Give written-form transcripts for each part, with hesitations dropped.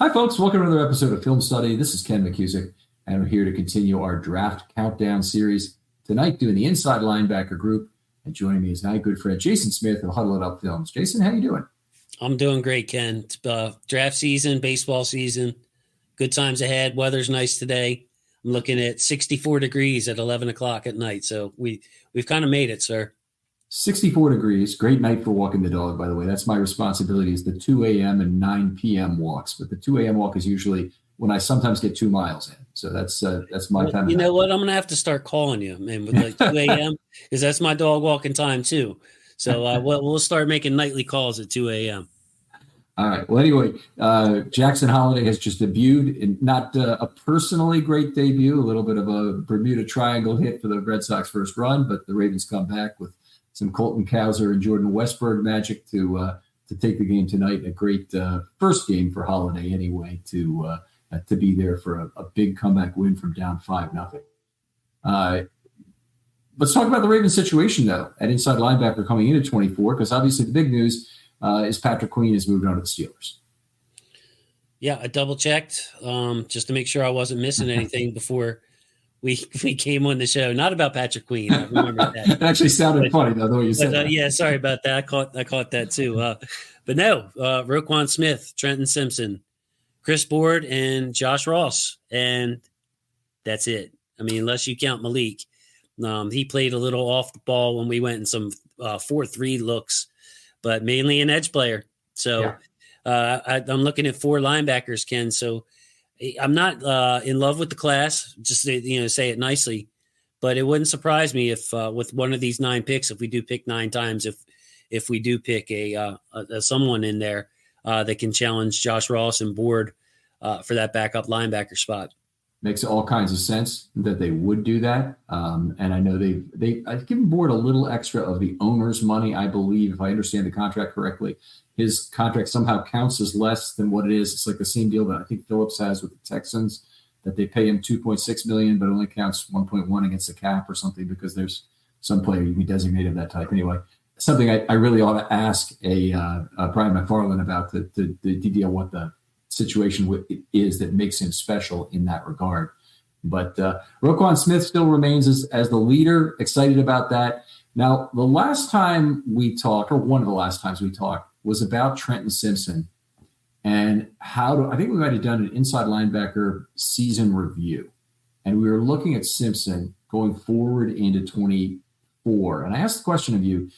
Hi, folks. Welcome to another episode of Film Study. This is Ken McCusick, and we're here to continue our draft countdown series. Tonight, doing the inside linebacker group, and joining me is my good friend Jason Smith of Huddle It Up Films. Jason, how you doing? I'm doing great, Ken. It's draft season, baseball season, good times ahead. Weather's nice today. I'm looking at 64 degrees at 11 o'clock at night, so we've kind of made it, sir. 64 degrees. Great night for walking the dog, by the way. That's my responsibility, is the 2 a.m. and 9 p.m. walks. But the 2 a.m. walk is usually when I sometimes get 2 miles in. So that's my time. You know what? I'm going to have to start calling you, man, with like 2 a.m. because that's my dog walking time too. So we'll start making nightly calls at 2 a.m. All right. Well, anyway, Jackson Holliday has just debuted, in not a personally great debut, a little bit of a Bermuda Triangle hit for the Red Sox first run, but the Ravens come back with some Colton Cowser and Jordan Westberg magic to take the game tonight. A great first game for Holliday, anyway, to be there for a big comeback win from down 5-0. Let's talk about the Ravens situation, though, at inside linebacker coming in at 24, because obviously the big news is Patrick Queen has moved on to the Steelers. Yeah, I double checked just to make sure I wasn't missing anything before we came on the show. Not about Patrick Queen. I remember that. It actually sounded funny, though, the way you said that. Yeah, sorry about that. I caught that too. But no, Roquan Smith, Trenton Simpson, Chris Board, and Josh Ross. And that's it. I mean, unless you count Malik. He played a little off the ball when we went in some 4-3 looks, but mainly an edge player. So I'm looking at 4 linebackers, Ken. So I'm not in love with the class, just to, say it nicely, but it wouldn't surprise me if with one of these 9 picks, if we do pick 9 times, if we do pick a someone in there that can challenge Josh Ross and Board for that backup linebacker spot. Makes all kinds of sense that they would do that. And I know I've given Board a little extra of the owner's money, I believe, if I understand the contract correctly. His contract somehow counts as less than what it is. It's like the same deal that I think Phillips has with the Texans, that they pay him $2.6 million, but only counts 1.1 against the cap or something, because there's some player you can designate of that type. Anyway, something I really ought to ask Brian McFarland about to deal what the situation is that makes him special in that regard. But Roquan Smith still remains as the leader. Excited about that. Now, the last time we talked, or one of the last times we talked, was about Trenton Simpson and I think we might have done an inside linebacker season review. And we were looking at Simpson going forward into 24. And I asked the question of you,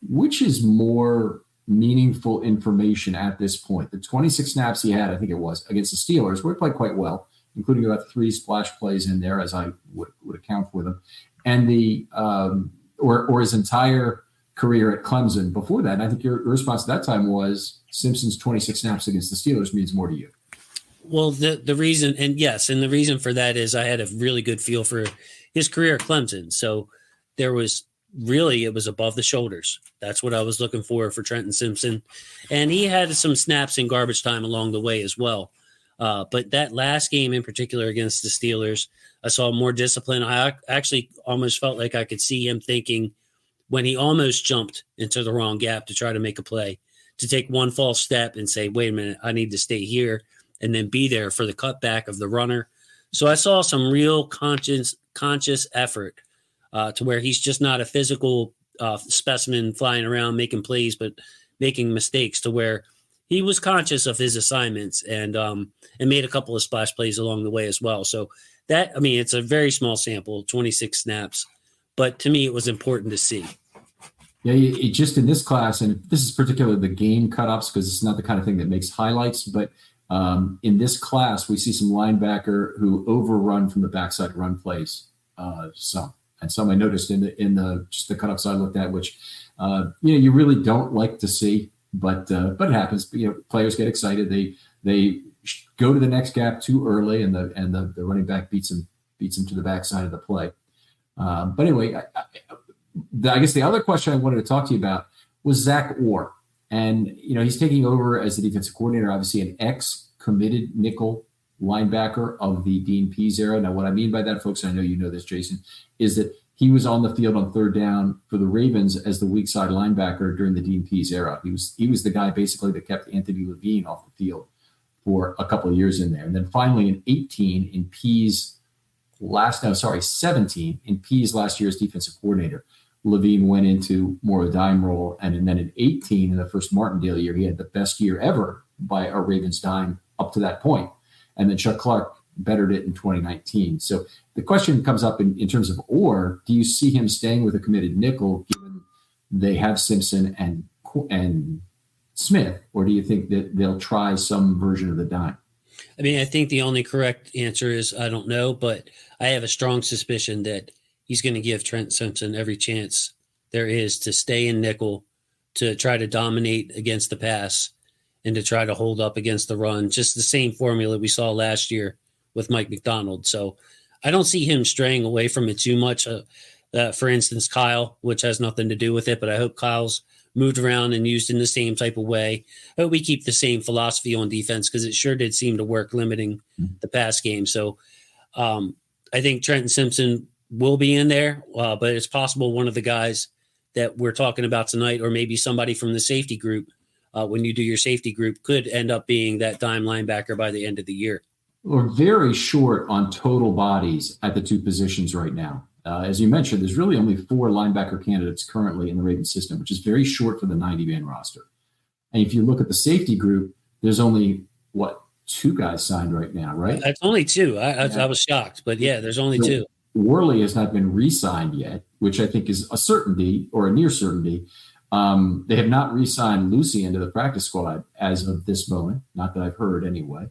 which is more meaningful information at this point? The 26 snaps he had, I think it was, against the Steelers, where he played quite well, including about 3 splash plays in there, as I would account for them, and the or his entire career at Clemson before that. And I think your response at that time was Simpson's 26 snaps against the Steelers means more to you. Well, the reason, and the reason for that is I had a really good feel for his career at Clemson. So it was above the shoulders. That's what I was looking for Trenton Simpson. And he had some snaps in garbage time along the way as well. But that last game in particular against the Steelers, I saw more discipline. I actually almost felt like I could see him thinking, when he almost jumped into the wrong gap to try to make a play, to take one false step and say, wait a minute, I need to stay here, and then be there for the cutback of the runner. So I saw some real conscious effort to where he's just not a physical specimen flying around making plays, but making mistakes, to where he was conscious of his assignments and made a couple of splash plays along the way as well. So that, I mean, it's a very small sample, 26 snaps, but to me, it was important to see. Yeah, it just in this class, and this is particularly the game cutups, because it's not the kind of thing that makes highlights, but in this class, we see some linebacker who overrun from the backside run plays. Some I noticed in the just the cutups I looked at, which you really don't like to see, but it happens. Players get excited. They go to the next gap too early, and the running back beats him to the backside of the play. But anyway, I guess the other question I wanted to talk to you about was Zach Orr. And, he's taking over as the defensive coordinator, obviously an ex-committed nickel linebacker of the Dean Pease era. Now, what I mean by that, folks, I know you know this, Jason, is that he was on the field on third down for the Ravens as the weak side linebacker during the Dean Pease era. He was the guy basically that kept Anthony Levine off the field for a couple of years in there. And then finally in 18 in P's 17 in P's last year's defensive coordinator, Levine went into more of a dime role. And then in 18, in the first Martindale year, he had the best year ever by a Ravens dime up to that point. And then Chuck Clark bettered it in 2019. So the question comes up in terms of Orr, do you see him staying with a committed nickel given they have Simpson and Smith, or do you think that they'll try some version of the dime? I mean, I think the only correct answer is I don't know, but I have a strong suspicion that he's going to give Trent Simpson every chance there is to stay in nickel, to try to dominate against the pass, and to try to hold up against the run. Just the same formula we saw last year with Mike McDonald. So I don't see him straying away from it too much. For instance, Kyle, which has nothing to do with it, but I hope Kyle's moved around and used in the same type of way. I hope we keep the same philosophy on defense because it sure did seem to work limiting the pass game. So I think Trenton Simpson will be in there, but it's possible one of the guys that we're talking about tonight, or maybe somebody from the safety group, when you do your safety group, could end up being that dime linebacker by the end of the year. We're very short on total bodies at the two positions right now. As you mentioned, there's really only 4 linebacker candidates currently in the Ravens system, which is very short for the 90-man roster. And if you look at the safety group, there's only, 2 guys signed right now, right? That's only 2. I was shocked, but yeah, there's only 2. Worley has not been re-signed yet, which I think is a certainty or a near certainty. They have not re-signed Lucy into the practice squad as of this moment, not that I've heard anyway.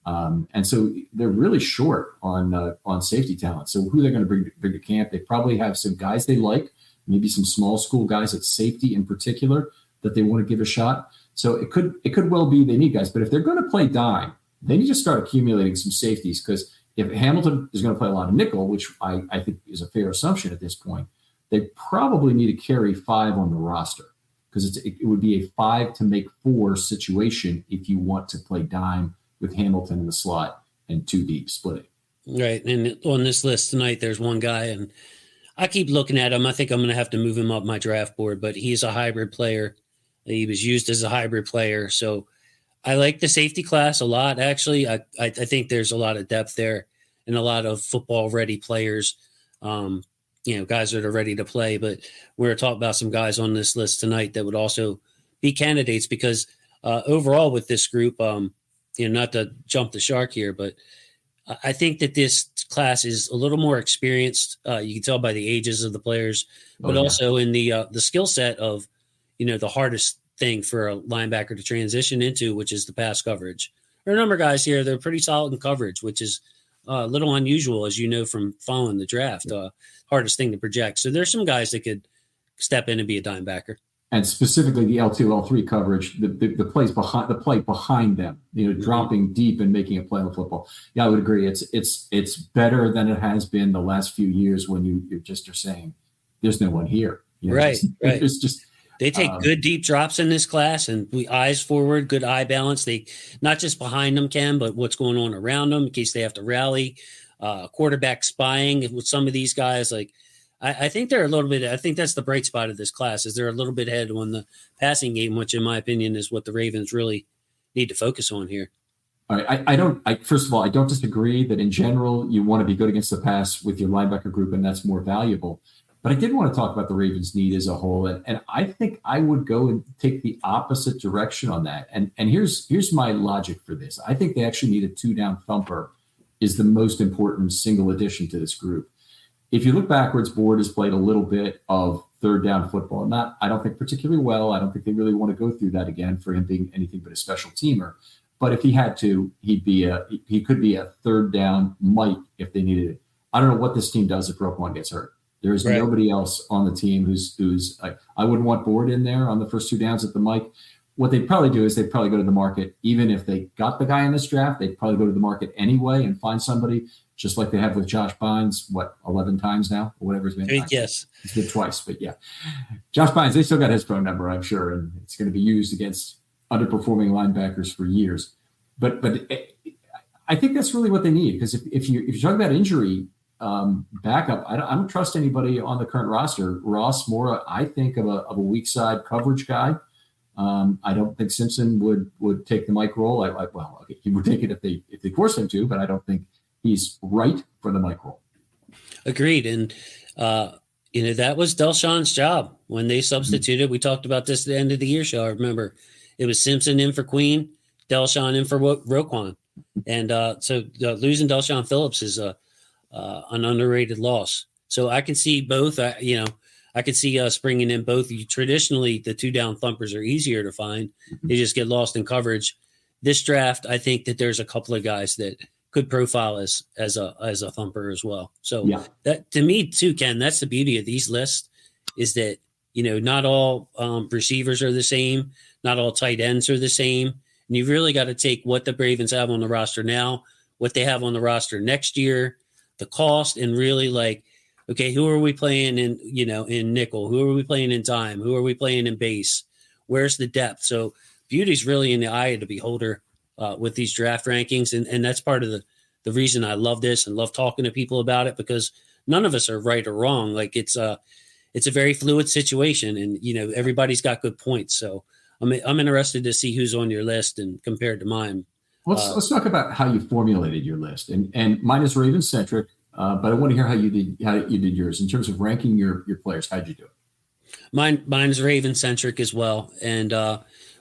And so they're really short on safety talent. So who they're going to bring to camp, they probably have some guys they like, maybe some small school guys at safety in particular that they want to give a shot. So it could well be they need guys, but if they're going to play dime, they need to start accumulating some safeties, because if Hamilton is going to play a lot of nickel, which I think is a fair assumption at this point, they probably need to carry 5 on the roster, because it would be a 5 to make 4 situation if you want to play dime with Hamilton in the slot and 2 deep splitting. Right. And on this list tonight, there's one guy, and I keep looking at him. I think I'm going to have to move him up my draft board, but he's a hybrid player. He was used as a hybrid player. So I like the safety class a lot, actually. I think there's a lot of depth there and a lot of football-ready players, guys that are ready to play. But we're talking about some guys on this list tonight that would also be candidates, because overall with this group, not to jump the shark here, but I think that this class is a little more experienced. You can tell by the ages of the players, but also in the skill set of, the hardest thing for a linebacker to transition into, which is the pass coverage. There are a number of guys here, they're pretty solid in coverage, which is a little unusual, as you know, from following the draft, hardest thing to project. So there's some guys that could step in and be a dime backer. And specifically the L2, L3 coverage, the plays behind the play behind them, dropping deep and making a play on football. Yeah, I would agree. It's better than it has been the last few years when you just are saying there's no one here. Right. It's just they take good deep drops in this class, and we eyes forward, good eye balance. They not just behind them, Ken, but what's going on around them in case they have to rally. Quarterback spying with some of these guys, like. I think they're a little bit. I think that's the bright spot of this class, is they're a little bit ahead on the passing game, which, in my opinion, is what the Ravens really need to focus on here. All right. First of all, I don't disagree that in general you want to be good against the pass with your linebacker group, and that's more valuable. But I did want to talk about the Ravens' need as a whole, and I think I would go and take the opposite direction on that. And here's my logic for this. I think they actually need a 2-down thumper is the most important single addition to this group. If you look backwards, Board has played a little bit of 3rd down football. I don't think particularly well. I don't think they really want to go through that again for him being anything but a special teamer. But if he had to, he could be a 3rd down Mike if they needed it. I don't know what this team does if Roquan gets hurt. There is nobody else on the team who's I wouldn't want Board in there on the first 2 downs at the Mike. What they'd probably do is they'd probably go to the market. Even if they got the guy in this draft, they'd probably go to the market anyway and find somebody, just like they have with Josh Bynes, 11 times now, or whatever his name. Yes. He's been twice, but yeah. Josh Bynes, they still got his phone number, I'm sure, and it's going to be used against underperforming linebackers for years. But I think that's really what they need, because if you're talking about injury backup, I don't trust anybody on the current roster. Ross Mora, I think of a weak side coverage guy. I don't think Simpson would take the mic role. Well, okay, he would take it if they forced him to, but I don't think he's right for the mic role. Agreed. And, that was Delshawn's job when they substituted. We talked about this at the end of the year show. I remember it was Simpson in for Queen, Delshawn in for Roquan. And so losing Delshawn Phillips is an underrated loss. So I can see both. I could see us bringing in both. Traditionally, the two down thumpers are easier to find. They just get lost in coverage. This draft, I think that there's a couple of guys that could profile as a thumper as well. So that, to me too, Ken, that's the beauty of these lists, is that, not all receivers are the same. Not all tight ends are the same. And you've really got to take what the Ravens have on the roster now, what they have on the roster next year, the cost, and really okay, who are we playing in, in nickel? Who are we playing in dime? Who are we playing in base? Where's the depth? So beauty's really in the eye of the beholder with these draft rankings. And that's part of the reason I love this and love talking to people about it, because none of us are right or wrong. It's a very fluid situation, and, everybody's got good points. So I'm interested to see who's on your list and compared to mine. Let's talk about how you formulated your list, and mine is Raven centric, but I want to hear how you did yours in terms of ranking your players. How'd you do it? Mine's Raven centric as well, and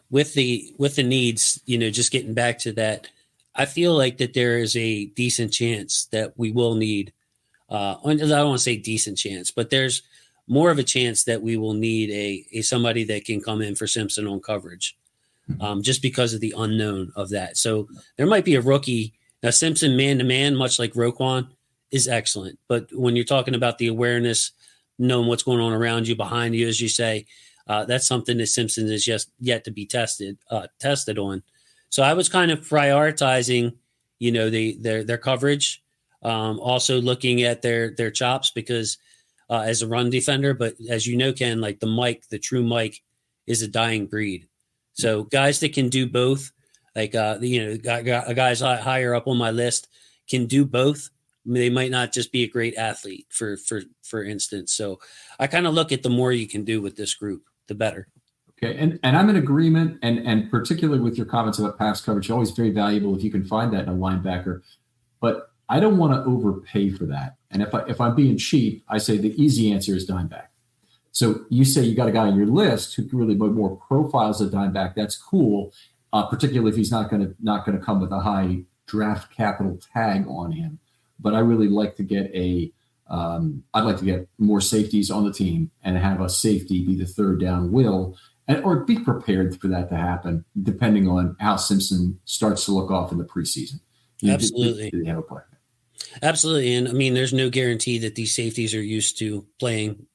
with the needs, just getting back to that, I feel like that there is a decent chance that we will need. I don't want to say decent chance, but there's more of a chance that we will need a somebody that can come in for Simpson on coverage, just because of the unknown of that. So there might be a rookie. Now, Simpson man-to-man, much like Roquan, is excellent. But when you're talking about the awareness, knowing what's going on around you, behind you, as you say, that's something that Simpson is just yet to be tested on. So I was kind of prioritizing, their coverage, also looking at their chops, because as a run defender, but as you know, Ken, the true Mike is a dying breed. So guys that can do both, guys higher up on my list can do both. They might not just be a great athlete, for instance. So I kind of look at the more you can do with this group, the better. Okay, and I'm in agreement, and particularly with your comments about pass coverage, always very valuable if you can find that in a linebacker. But I don't want to overpay for that. And if I'm being cheap, I say the easy answer is dime back. So you say you got a guy on your list who really more profiles a dime back. That's cool, particularly if he's not going to come with a high draft capital tag on him. But I really like to get I'd like to get more safeties on the team and have a safety be the third down will, or be prepared for that to happen, depending on how Simpson starts to look off in the preseason. Absolutely. Do they have a plan? Absolutely. And I mean, there's no guarantee that these safeties are used to playing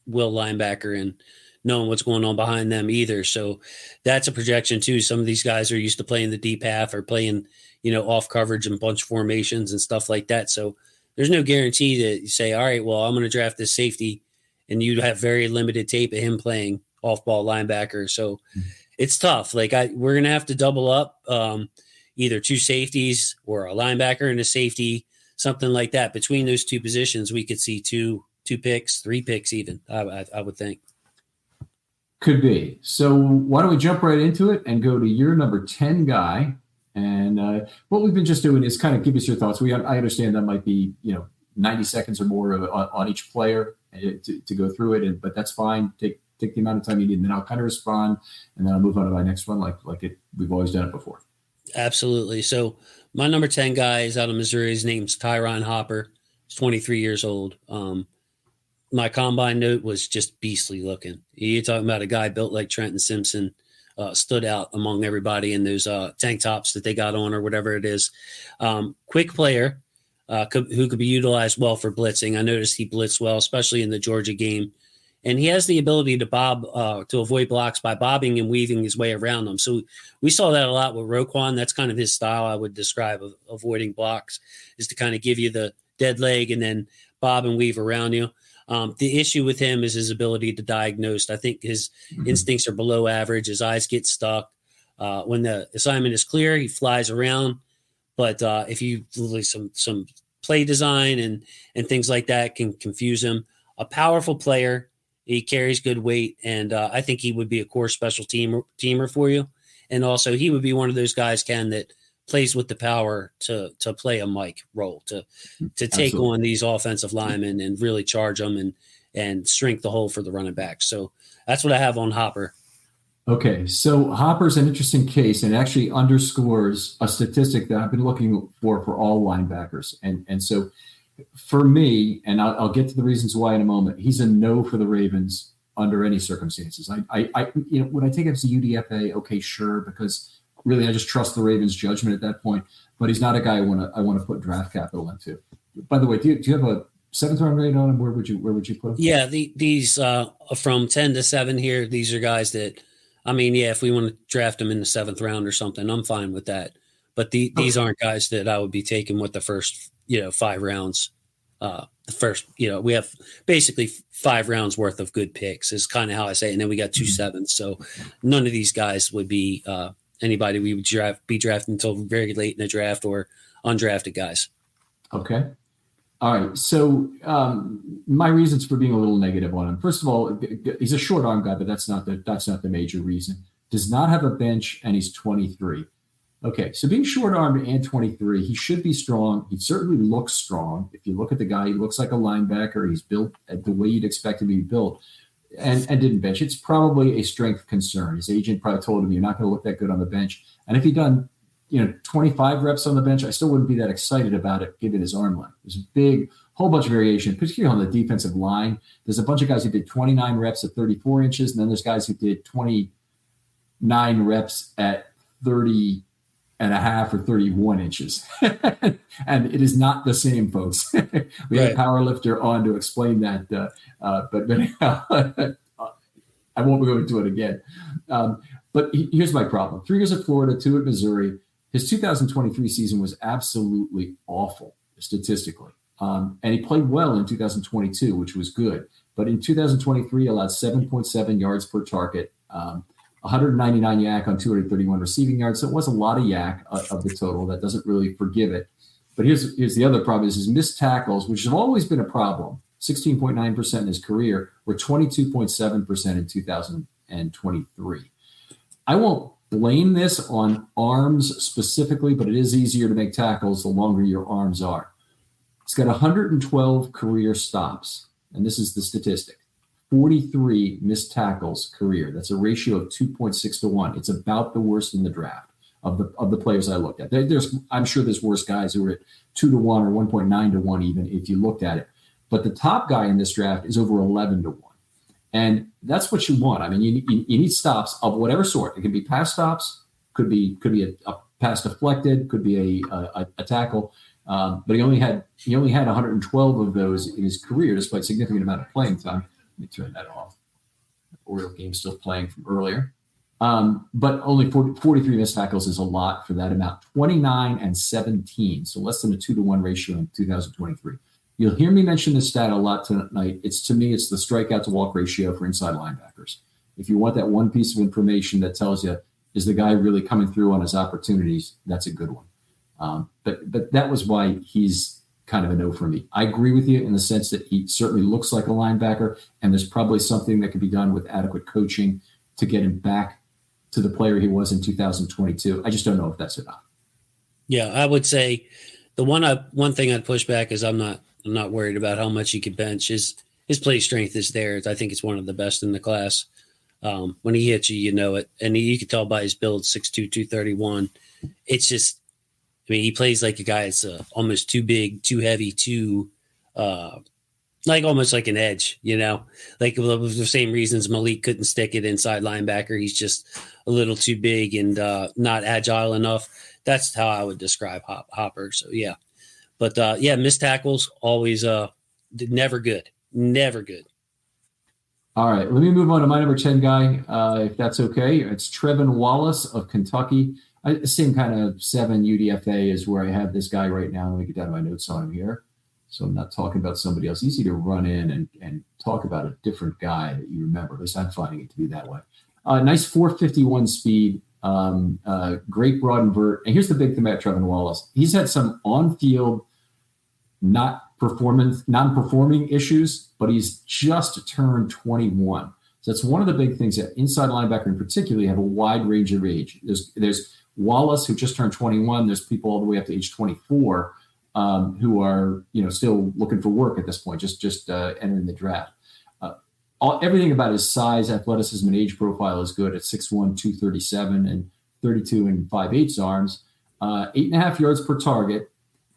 will linebacker and knowing what's going on behind them either. So that's a projection too. Some of these guys are used to playing the deep half or playing, off coverage and bunch formations and stuff like that. So there's no guarantee that you say, all right, well, I'm going to draft this safety, and you have very limited tape of him playing off ball linebacker. So it's tough. We're going to have to double up, either two safeties or a linebacker and a safety, something like that. Between those two positions, we could see two picks, 3 picks even, I would think. Could be. So why don't we jump right into it and go to your number 10 guy? And what we've been just doing is kind of give us your thoughts. I understand that might be 90 seconds or more on each player to go through it, but that's fine. Take the amount of time you need, and then I'll kind of respond, and then I'll move on to my next one, we've always done it before. Absolutely. So my number 10 guy is out of Missouri. His name's Tyron Hopper. He's 23 years old. My combine note was just beastly looking. You're talking about a guy built like Trenton Simpson, stood out among everybody in those tank tops that they got on or whatever it is. Quick player who could be utilized well for blitzing. I noticed he blitzed well, especially in the Georgia game. And he has the ability to avoid blocks by bobbing and weaving his way around them. So we saw that a lot with Roquan. That's kind of his style, I would describe, of avoiding blocks, is to kind of give you the dead leg and then bob and weave around you. The issue with him is his ability to diagnose. I think his instincts are below average. His eyes get stuck. When the assignment is clear, he flies around. But if you some play design and things like that can confuse him. A powerful player. He carries good weight, and I think he would be a core special teamer for you. And also, he would be one of those guys, Ken, that plays with the power to play a Mike role, to take Absolutely. on these offensive linemen and really charge them and shrink the hole for the running back. So that's what I have on Hopper. Okay, so Hopper's an interesting case, and actually underscores a statistic that I've been looking for all linebackers. And so for me, and I'll get to the reasons why in a moment, he's a no for the Ravens under any circumstances. I would I take him as a UDFA? Okay, sure, because really I just trust the Ravens' judgment at that point. But he's not a guy I want to put draft capital into. By the way, do you have a 7th round grade on him? Where would you put him? Yeah, these from 10 to 7 here, these are guys that, I mean, yeah, if we want to draft them in the 7th round or something, I'm fine with that. But these aren't guys that I would be taking with the first, 5 rounds. The first, we have basically 5 rounds worth of good picks is kind of how I say it. And then we got 2 sevens. So none of these guys would be anybody we would be drafting until very late in the draft or undrafted guys. Okay. All right. So my reasons for being a little negative on him. First of all, he's a short arm guy, but that's not the major reason. Does not have a bench, and he's 23. Okay, so being short-armed and 23, he should be strong. He certainly looks strong. If you look at the guy, he looks like a linebacker. He's built the way you'd expect him to be built, and didn't bench. It's probably a strength concern. His agent probably told him, you're not going to look that good on the bench. And if he'd done 25 reps on the bench, I still wouldn't be that excited about it given his arm length. There's a whole bunch of variation, particularly on the defensive line. There's a bunch of guys who did 29 reps at 34 inches, and then there's guys who did 29 reps at 30 and a half or 31 inches. And it is not the same, folks. We had a power lifter on to explain that, but I won't go into it again. But here's my problem. 3 years at Florida, 2 at Missouri. His 2023 season was absolutely awful statistically. And he played well in 2022, which was good. But in 2023, allowed 7.7 yards per target, 199 yak on 231 receiving yards. So it was a lot of yak of the total. That doesn't really forgive it. But here's the other problem is his missed tackles, which have always been a problem. 16.9% in his career, were 22.7% in 2023. I won't blame this on arms specifically, but it is easier to make tackles the longer your arms are. He's got 112 career stops, and this is the statistic. 43 missed tackles career. That's a ratio of 2.6 to 1. It's about the worst in the draft of the players I looked at. I'm sure there's worse guys who are at 2 to 1 or 1.9 to 1 even if you looked at it. But the top guy in this draft is over 11 to 1. And that's what you want. I mean, you need stops of whatever sort. It can be pass stops, could be a pass deflected, could be a tackle. But he only had 112 of those in his career, despite a significant amount of playing time. Let me turn that off. Oriole game still playing from earlier. But only 43 missed tackles is a lot for that amount. 29 and 17, so less than a 2 to 1 ratio in 2023. You'll hear me mention this stat a lot tonight. It's the strikeout to walk ratio for inside linebackers. If you want that one piece of information that tells you, is the guy really coming through on his opportunities, that's a good one. But that was why he's kind of a no for me. I agree with you in the sense that he certainly looks like a linebacker, and there's probably something that could be done with adequate coaching to get him back to the player he was in 2022. I just don't know if that's enough. Yeah, I would say the one thing I'd push back is I'm not worried about how much he could bench. His play strength is there. I think it's one of the best in the class. When he hits you, you know it. And you can tell by his build, 6'2", 231. It's just, I mean, he plays like a guy that's almost too big, too heavy, like almost like an edge, like the same reasons Malik couldn't stick it inside linebacker. He's just a little too big and not agile enough. That's how I would describe Hopper. So, yeah. But, missed tackles, always never good. Never good. All right, let me move on to my number 10 guy, if that's okay. It's Trevin Wallace of Kentucky. Same kind of 7 UDFA is where I have this guy right now. Let me get down to my notes on him here. So I'm not talking about somebody else. Easy to run in and talk about a different guy that you remember. At least I'm finding it to be that way. Nice 451 speed, great broad invert. And here's the big thing about Trevin Wallace. He's had some on-field not non-performing issues, but he's just turned 21. So that's one of the big things that inside linebacker in particular, you have a wide range of age. There's Wallace, who just turned 21. There's people all the way up to age 24 who are, still looking for work at this point, just entering the draft. Everything about his size, athleticism, and age profile is good at 6'1", 237 and 32 and 5/8 arms, 8.5 yards per target.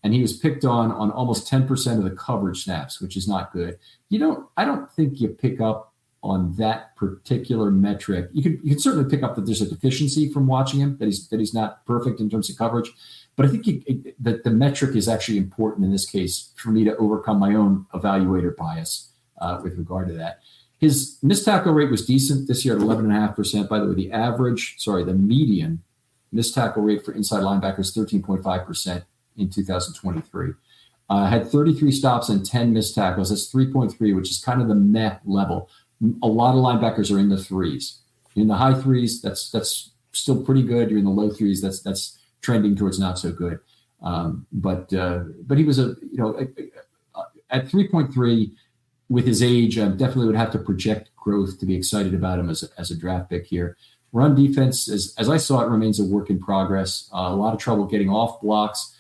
And he was picked on almost 10% of the coverage snaps, which is not good. I don't think you pick up on that particular metric. You can certainly pick up that there's a deficiency from watching him, that he's not perfect in terms of coverage. But I think that the metric is actually important in this case for me to overcome my own evaluator bias with regard to that. His missed tackle rate was decent this year at 11.5%. By the way, the median missed tackle rate for inside linebackers 13.5% in 2023. Had 33 stops and 10 missed tackles. That's 3.3, which is kind of the meh level. A lot of linebackers are in the threes. In the high threes, that's still pretty good. You're in the low threes, that's trending towards not so good. But he was at 3.3 with his age. Definitely would have to project growth to be excited about him as a draft pick here. Run defense, as I saw it, remains a work in progress. A lot of trouble getting off blocks.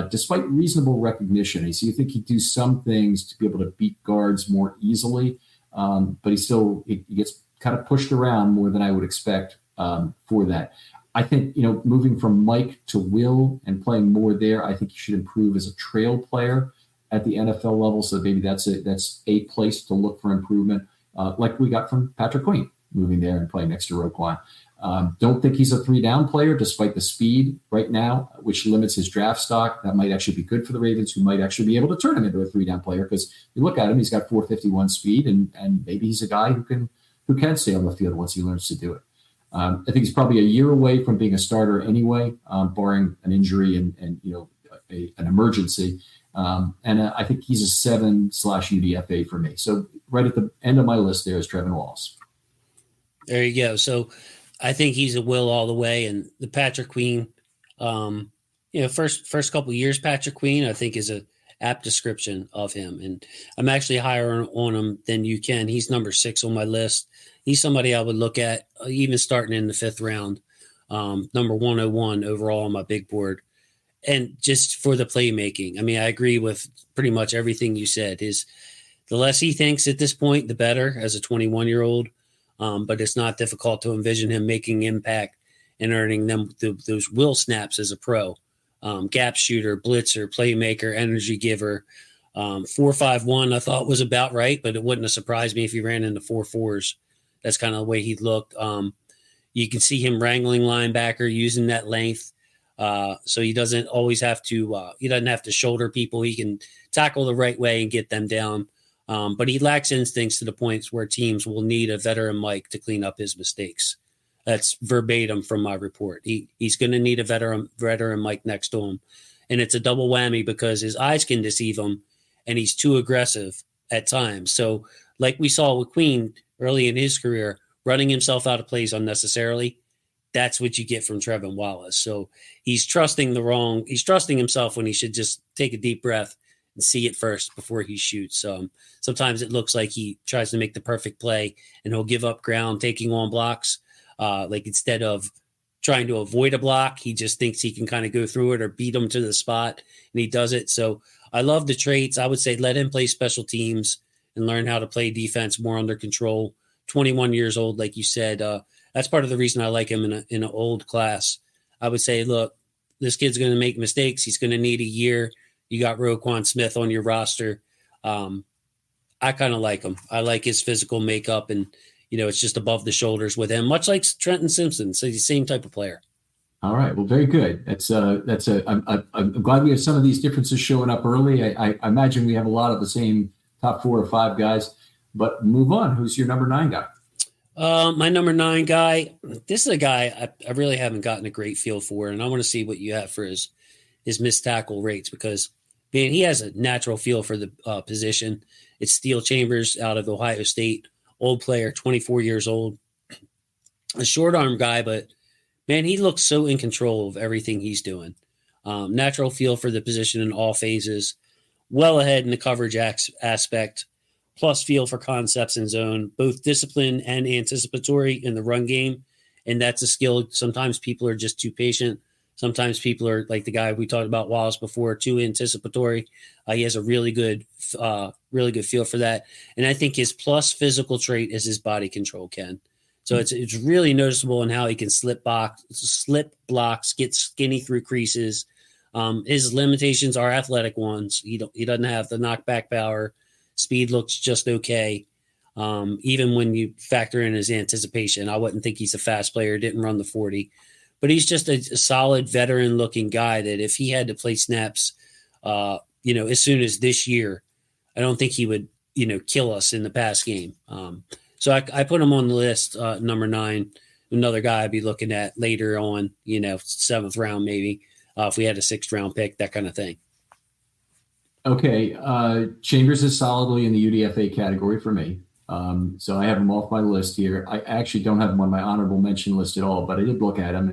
Despite reasonable recognition. So you think he'd do some things to be able to beat guards more easily, but he gets kind of pushed around more than I would expect for that. I think, moving from Mike to Will and playing more there, I think he should improve as a trail player at the NFL level. So maybe that's a place to look for improvement, like we got from Patrick Queen, moving there and playing next to Roquan. Don't think he's a 3-down player, despite the speed right now, which limits his draft stock. That might actually be good for the Ravens, who might actually be able to turn him into a 3-down player, because you look at him, he's got 4.51 speed, and maybe he's a guy who can stay on the field once he learns to do it. I think he's probably a year away from being a starter anyway, barring an injury and an emergency. And I think he's a 7/UDFA for me. So right at the end of my list there is Trevin Wallace. There you go. So I think he's a Will all the way. And the Patrick Queen, first couple of years, Patrick Queen, I think is a apt description of him. And I'm actually higher on him than you can. He's number 6 on my list. He's somebody I would look at even starting in the 5th round, number 101 overall on my big board. And just for the playmaking. I mean, I agree with pretty much everything you said. The less he thinks at this point, the better as a 21-year-old. But it's not difficult to envision him making impact and earning them those will snaps as a pro. Gap shooter, blitzer, playmaker, energy giver. 4.51 I thought was about right, but it wouldn't have surprised me if he ran into 4.4s. That's kind of the way he looked. You can see him wrangling linebacker, using that length. So he doesn't always have to shoulder people. He can tackle the right way and get them down. But he lacks instincts to the points where teams will need a veteran Mike to clean up his mistakes. That's verbatim from my report. He's going to need a veteran Mike next to him. And it's a double whammy because his eyes can deceive him and he's too aggressive at times. So like we saw with Queen early in his career, running himself out of plays unnecessarily, that's what you get from Trevin Wallace. So he's trusting himself when he should just take a deep breath and see it first before he shoots. Sometimes it looks like he tries to make the perfect play and he'll give up ground taking on blocks. Like instead of trying to avoid a block, he just thinks he can kind of go through it or beat him to the spot, and he does it. So I love the traits. I would say let him play special teams and learn how to play defense more under control. 21 years old, like you said. That's part of the reason I like him in an old class. I would say, look, this kid's going to make mistakes. He's going to need a year. You got Roquan Smith on your roster. I kind of like him. I like his physical makeup, and it's just above the shoulders with him, much like Trenton Simpson. So he's the same type of player. All right. Well, very good. I'm glad we have some of these differences showing up early. I imagine we have a lot of the same top 4 or 5 guys, but move on. Who's your number 9 guy? My number 9 guy, this is a guy I really haven't gotten a great feel for, and I want to see what you have for his missed tackle rates, because, man, he has a natural feel for the position. It's Steel Chambers out of Ohio State, old player, 24 years old, a short arm guy, but, man, he looks so in control of everything he's doing. Natural feel for the position in all phases. well ahead in the coverage aspect, plus feel for concepts in zone, both discipline and anticipatory in the run game. And that's a skill. Sometimes people are just too patient. Sometimes people are like the guy we talked about Wallace before, too anticipatory. He has a really good feel for that. And I think his plus physical trait is his body control, Ken. So it's really noticeable in how he can slip blocks, get skinny through creases. His limitations are athletic ones. He doesn't have the knockback power. Speed looks just okay. Even when you factor in his anticipation, I wouldn't think he's a fast player. Didn't run the 40, but he's just a solid veteran-looking guy that if he had to play snaps, as soon as this year, I don't think he would, kill us in the pass game. So I put him on the list, number 9. Another guy I'd be looking at later on, 7th round maybe, if we had a 6th round pick, that kind of thing. Okay, Chambers is solidly in the UDFA category for me. So I have him off my list here. I actually don't have him on my honorable mention list at all, but I did look at him.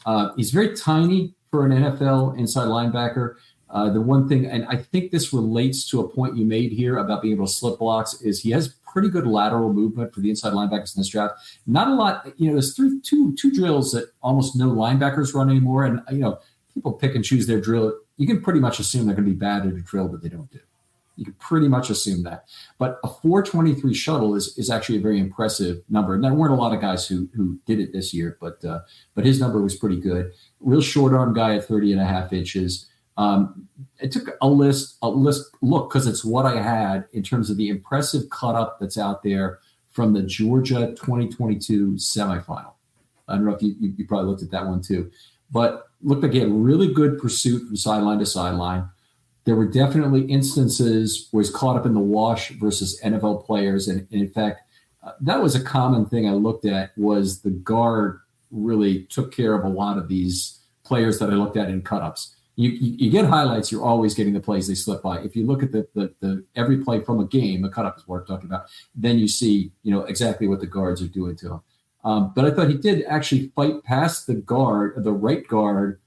And he's very tiny for an NFL inside linebacker. The one thing, and I think this relates to a point you made here about being able to slip blocks, is he has pretty good lateral movement for the inside linebackers in this draft. Not a lot, there's two drills that almost no linebackers run anymore. And, people pick and choose their drill. You can pretty much assume they're going to be bad at a drill that they don't do. You can pretty much assume that. But a 4.23 shuttle is actually a very impressive number. And there weren't a lot of guys who did it this year, but his number was pretty good. Real short arm guy at 30.5 inches. I took a list look because it's what I had in terms of the impressive cut up that's out there from the Georgia 2022 semifinal. I don't know if you probably looked at that one too, but looked like he had really good pursuit from sideline to sideline. There were definitely instances where he's caught up in the wash versus NFL players. And in fact, that was a common thing I looked at, was the guard really took care of a lot of these players that I looked at in cut-ups. You get highlights, you're always getting the plays they slip by. If you look at the every play from a game, a cut-up is what I'm talking about, then you see, exactly what the guards are doing to him. But I thought he did actually fight past the right guard,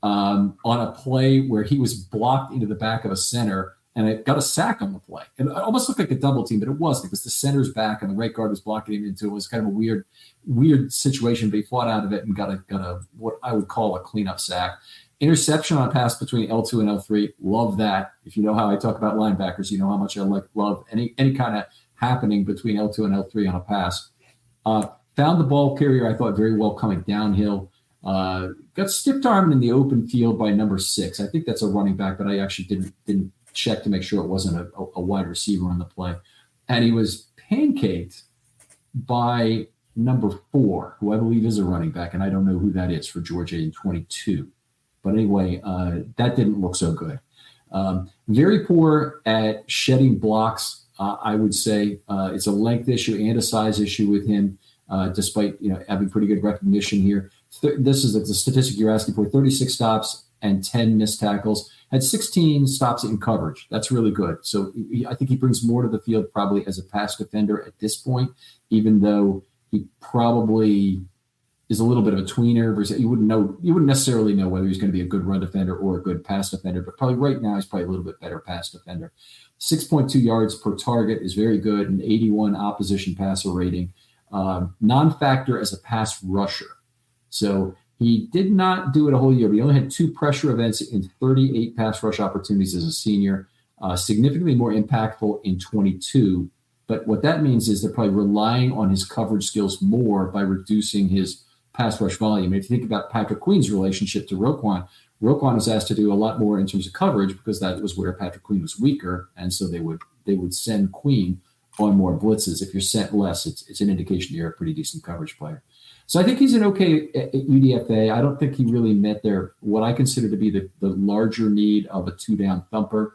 on a play where he was blocked into the back of a center, and it got a sack on the play. And it almost looked like a double team, but it wasn't. It was the center's back, and the right guard was blocking him into it. It was kind of a weird situation, but he fought out of it and got a what I would call a cleanup sack. Interception on a pass between L2 and L3. Love that. If you know how I talk about linebackers, you know how much I love any kind of happening between L2 and L3 on a pass. Found the ball carrier, I thought, very well coming downhill. Got stiff armed in the open field by number 6. I think that's a running back, but I actually didn't check to make sure it wasn't a wide receiver on the play. And he was pancaked by number 4, who I believe is a running back, and I don't know who that is for Georgia in 22. But anyway, that didn't look so good. Very poor at shedding blocks, I would say. It's a length issue and a size issue with him, despite having pretty good recognition here. This is the statistic you're asking for: 36 stops and 10 missed tackles. Had 16 stops in coverage. That's really good. So I think he brings more to the field probably as a pass defender at this point, even though he probably is a little bit of a tweener. Versus you wouldn't necessarily know whether he's going to be a good run defender or a good pass defender, but probably right now he's probably a little bit better pass defender. 6.2 yards per target is very good, and 81 opposition passer rating. Non-factor as a pass rusher. So he did not do it a whole year, but he only had 2 pressure events in 38 pass rush opportunities as a senior, significantly more impactful in 22. But what that means is they're probably relying on his coverage skills more by reducing his pass rush volume. And if you think about Patrick Queen's relationship to Roquan was asked to do a lot more in terms of coverage because that was where Patrick Queen was weaker. And so they would send Queen on more blitzes. If you're sent less, it's an indication you're a pretty decent coverage player. So I think he's an okay at UDFA. I don't think he really met what I consider to be the larger need of a 2-down thumper.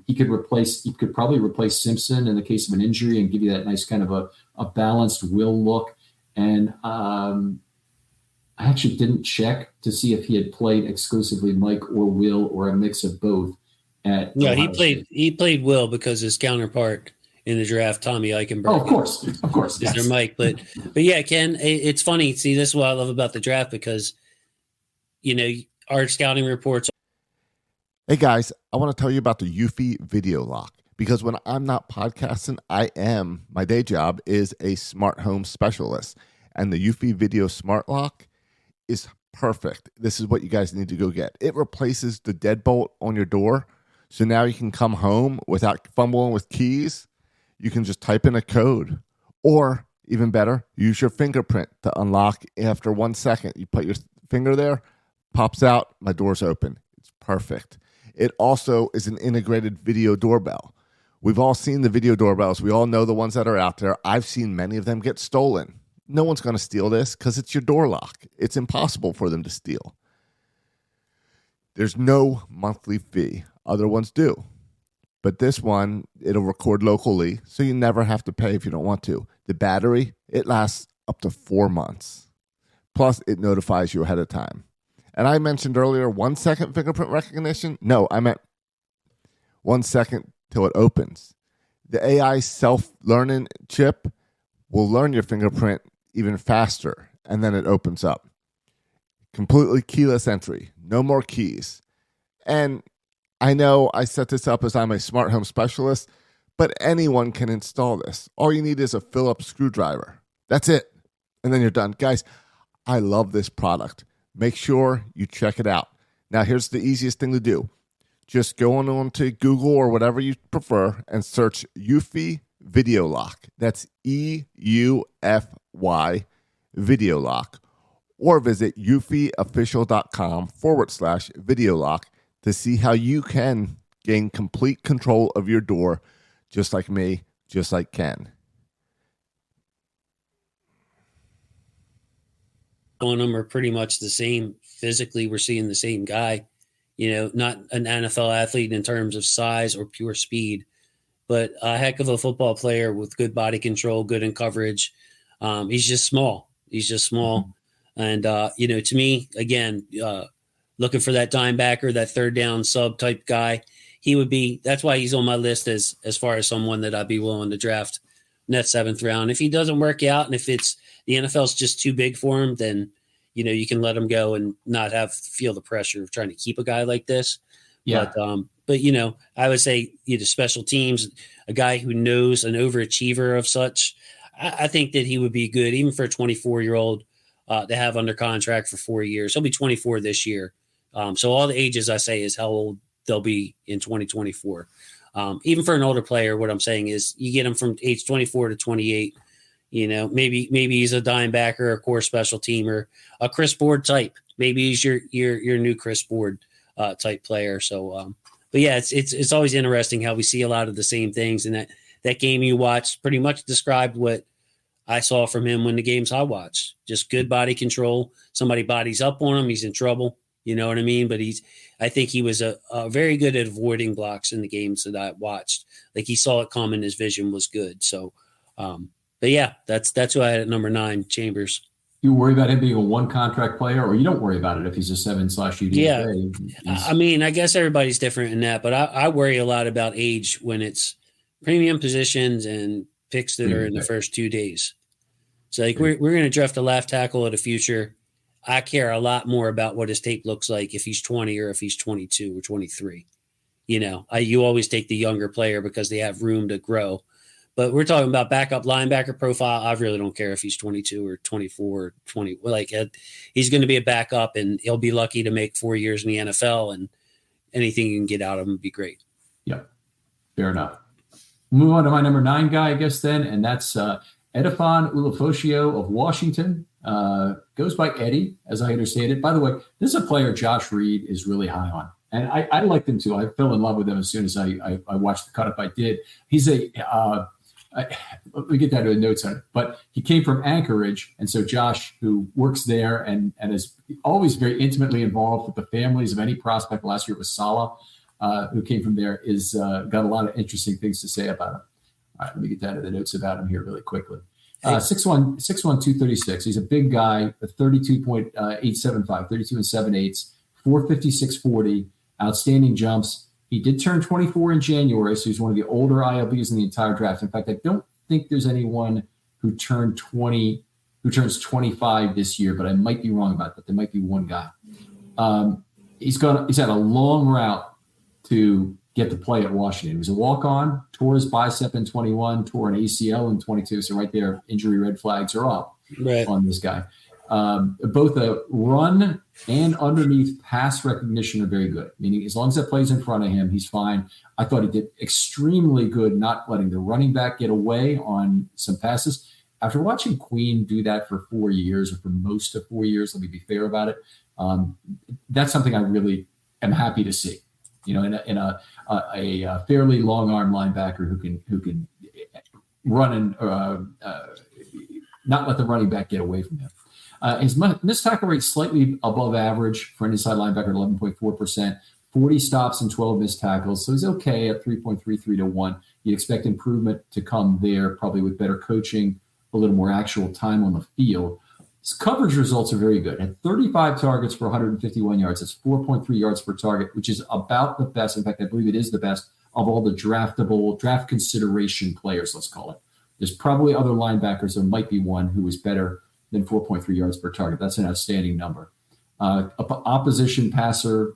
He could probably replace Simpson in the case of an injury and give you that nice kind of a balanced will look. And I actually didn't check to see if he had played exclusively Mike or Will or a mix of both. He played Will because his counterpart in the draft, Tommy Eichenberg. Oh, of course, is their Mike. But yeah, Ken, it's funny. See, this is what I love about the draft because our scouting reports Hey guys, I want to tell you about the Eufy Video Lock because when I'm not podcasting, my day job is a smart home specialist. And the Eufy Video Smart Lock is perfect. This is what you guys need to go get. It replaces the deadbolt on your door. So now you can come home without fumbling with keys. You can just type in a code, or even better, use your fingerprint to unlock after 1 second. You put your finger there, pops out, my door's open. It's perfect. It also is an integrated video doorbell. We've all seen the video doorbells. We all know the ones that are out there. I've seen many of them get stolen. No one's going to steal this because it's your door lock. It's impossible for them to steal. There's no monthly fee. Other ones do. But this one, it'll record locally, so you never have to pay if you don't want to. The battery, it lasts up to 4 months. Plus, it notifies you ahead of time. And I mentioned earlier 1 second fingerprint recognition. No, I meant 1 second till it opens. The AI self-learning chip will learn your fingerprint even faster, and then it opens up. Completely keyless entry. No more keys. And I know I set this up as I'm a smart home specialist, but anyone can install this. All you need is a Phillips screwdriver. That's it. And then you're done. Guys, I love this product. Make sure you check it out. Now, here's the easiest thing to do. Just go on to Google or whatever you prefer and search Eufy Video Lock. That's EUFY Video Lock. Or visit eufyofficial.com/video lock to see how you can gain complete control of your door, just like me, just like Ken. On them are pretty much the same. Physically, we're seeing the same guy, not an NFL athlete in terms of size or pure speed, but a heck of a football player with good body control, good in coverage. He's just small. And, to me, again, looking for that dime backer, that third down sub type guy, that's why he's on my list as far as someone that I'd be willing to draft in that 7th round. If he doesn't work out and if it's the NFL's just too big for him, then, you can let him go and not feel the pressure of trying to keep a guy like this. Yeah. But I would say, special teams, a guy who knows, an overachiever of such, I think that he would be good, even for a 24-year-old to have under contract for 4 years. He'll be 24 this year. So all the ages I say is how old they'll be in 2024. Even for an older player, what I'm saying is you get him from age 24 to 28. Maybe he's a dime backer, a core special teamer, a Chris Board type. Maybe he's your new Chris Board type player. So, but yeah, it's always interesting how we see a lot of the same things. And that game you watched pretty much described what I saw from him when the games I watched. Just good body control. Somebody bodies up on him, he's in trouble. You know what I mean? But I think he was a very good at avoiding blocks in the games that I watched. Like he saw it coming, his vision was good. So, but yeah, that's who I had at number 9, Chambers. You worry about him being a one contract player, or you don't worry about it if he's a 7/UDFA? Yeah, I mean, I guess everybody's different in that, but I worry a lot about age when it's premium positions and picks that are in the first 2 days. So like we're going to draft a left tackle of the future. I care a lot more about what his tape looks like if he's 20 or if he's 22 or 23. You always take the younger player because they have room to grow. But we're talking about backup linebacker profile. I really don't care if he's 22 or 24 or 20. He's going to be a backup, and he'll be lucky to make 4 years in the NFL, and anything you can get out of him would be great. Yep, fair enough. Move on to my number 9 guy, I guess, then, and that's Edifon Ulofoshio of Washington. Goes by Eddie, as I understand it. By the way, this is a player Josh Reed is really high on. And I liked him too. I fell in love with him as soon as I watched the cut up I did. He's let me get down to the notes on it. But he came from Anchorage. And so Josh, who works there and is always very intimately involved with the families of any prospect. Last year it was Salah, who came from there, is got a lot of interesting things to say about him. All right, let me get down to the notes about him here really quickly. 6'1", 236. He's a big guy, 32.875, 32 and 7/8, 456 40, outstanding jumps. He did turn 24 in January, so he's one of the older ILBs in the entire draft. In fact, I don't think there's anyone who turns 25 this year, but I might be wrong about that. There might be one guy. He's had a long route to get to play at Washington. He was a walk-on, tore his bicep in 21, tore an ACL in 22. So right there, injury red flags are up on this guy. Both a run and underneath pass recognition are very good, meaning as long as that plays in front of him, he's fine. I thought he did extremely good not letting the running back get away on some passes. After watching Queen do that for 4 years, or for most of 4 years, let me be fair about it, that's something I really am happy to see. You know, in a fairly long arm linebacker who can run and not let the running back get away from him. His missed tackle rate slightly above average for an inside linebacker at 11.4%, 40 stops and 12 missed tackles. So he's okay at 3.33 to 1. You'd expect improvement to come there, probably with better coaching, a little more actual time on the field. His coverage results are very good. At 35 targets for 151 yards, that's 4.3 yards per target, which is about the best. In fact, I believe it is the best of all the draft consideration players, let's call it. There's probably other linebackers. There might be one who is better than 4.3 yards per target. That's an outstanding number. Opposition passer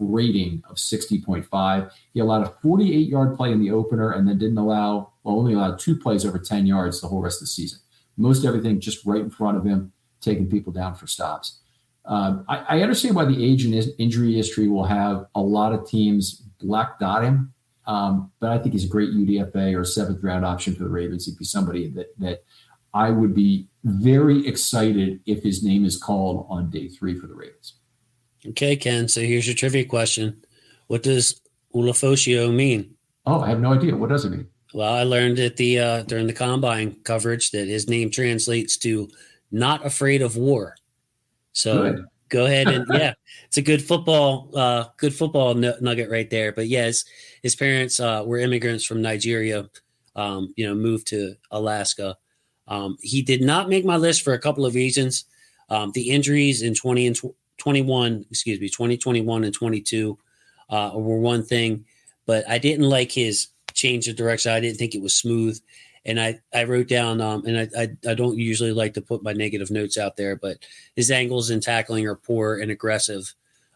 rating of 60.5. He allowed a 48-yard play in the opener and then only allowed 2 plays over 10 yards the whole rest of the season. Most everything just right in front of him, taking people down for stops. I understand why the age and injury history will have a lot of teams black dot him, but I think he's a great UDFA or 7th-round option for the Ravens. He'd be somebody that I would be very excited if his name is called on day 3 for the Ravens. Okay, Ken. So here's your trivia question. What does Ulafosio mean? Oh, I have no idea. What does it mean? Well, I learned at during the combine coverage that his name translates to "not afraid of war." So go ahead and it's a good football nugget right there. But yes, his parents were immigrants from Nigeria. Moved to Alaska. He did not make my list for a couple of reasons. The injuries in 2021 and 22 were one thing, but I didn't like his change of direction. I didn't think it was smooth. And I wrote down, and I don't usually like to put my negative notes out there, but his angles in tackling are poor and aggressive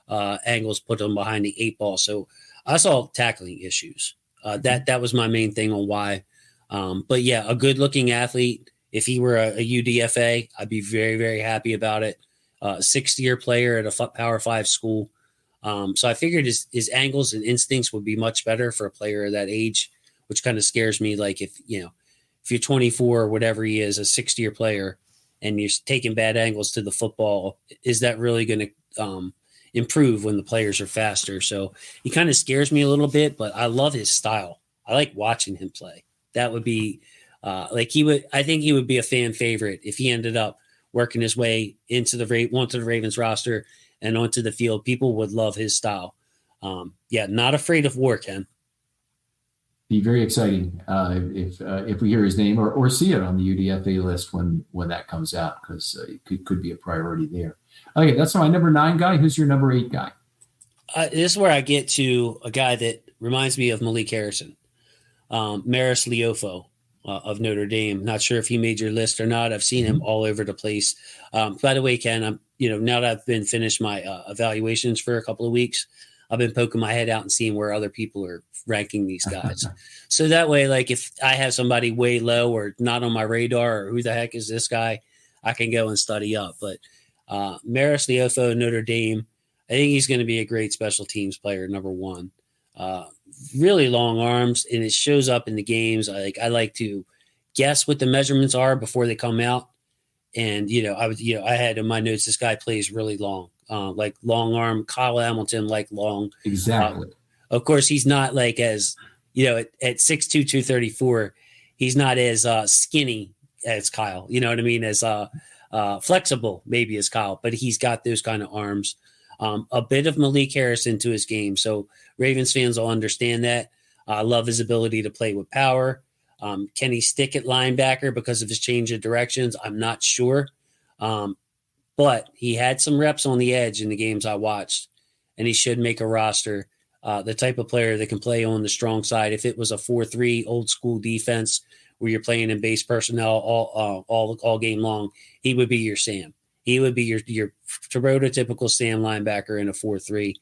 angles put him behind the 8 ball. So I saw tackling issues. That was my main thing on why. But yeah, a good looking athlete. If he were a UDFA, I'd be very, very happy about it. 6th-year player at a Power 5 school. So I figured his angles and instincts would be much better for a player of that age, which kind of scares me. Like if you're 24 or whatever he is, a 6th-year player, and you're taking bad angles to the football, is that really going to improve when the players are faster? So he kind of scares me a little bit, but I love his style. I like watching him play. That would be I think he would be a fan favorite if he ended up working his way onto the Ravens roster and onto the field. People would love his style. Not afraid of war, Ken. Be very exciting if we hear his name or see it on the UDFA list when that comes out, because it could be a priority there. Okay, that's my number 9 guy. Who's your number 8 guy? This is where I get to a guy that reminds me of Malik Harrison, Maris Liofo of Notre Dame. Not sure if he made your list or not. I've seen him all over the place. By the way, Ken, I'm now that I've been finished my evaluations for a couple of weeks, I've been poking my head out and seeing where other people are ranking these guys. So that way, like if I have somebody way low or not on my radar, or who the heck is this guy, I can go and study up. But Maris Liofo, Notre Dame, I think he's going to be a great special teams player, number 1. Really long arms, and it shows up in the games. I like to guess what the measurements are before they come out. And, I had in my notes, this guy plays really long, like long arm, Kyle Hamilton, like long. Exactly. Of course, he's not like as, at 6'2", 234, he's not as skinny as Kyle, you know what I mean? As flexible maybe as Kyle, but he's got those kind of arms. A bit of Malik Harrison to his game. So Ravens fans will understand that. I love his ability to play with power. Can he stick at linebacker because of his change of directions? I'm not sure. But he had some reps on the edge in the games I watched, and he should make a roster. The type of player that can play on the strong side. If it was a 4-3 old school defense where you're playing in base personnel all game long, he would be your Sam. He would be your prototypical Sam linebacker in a 4-3.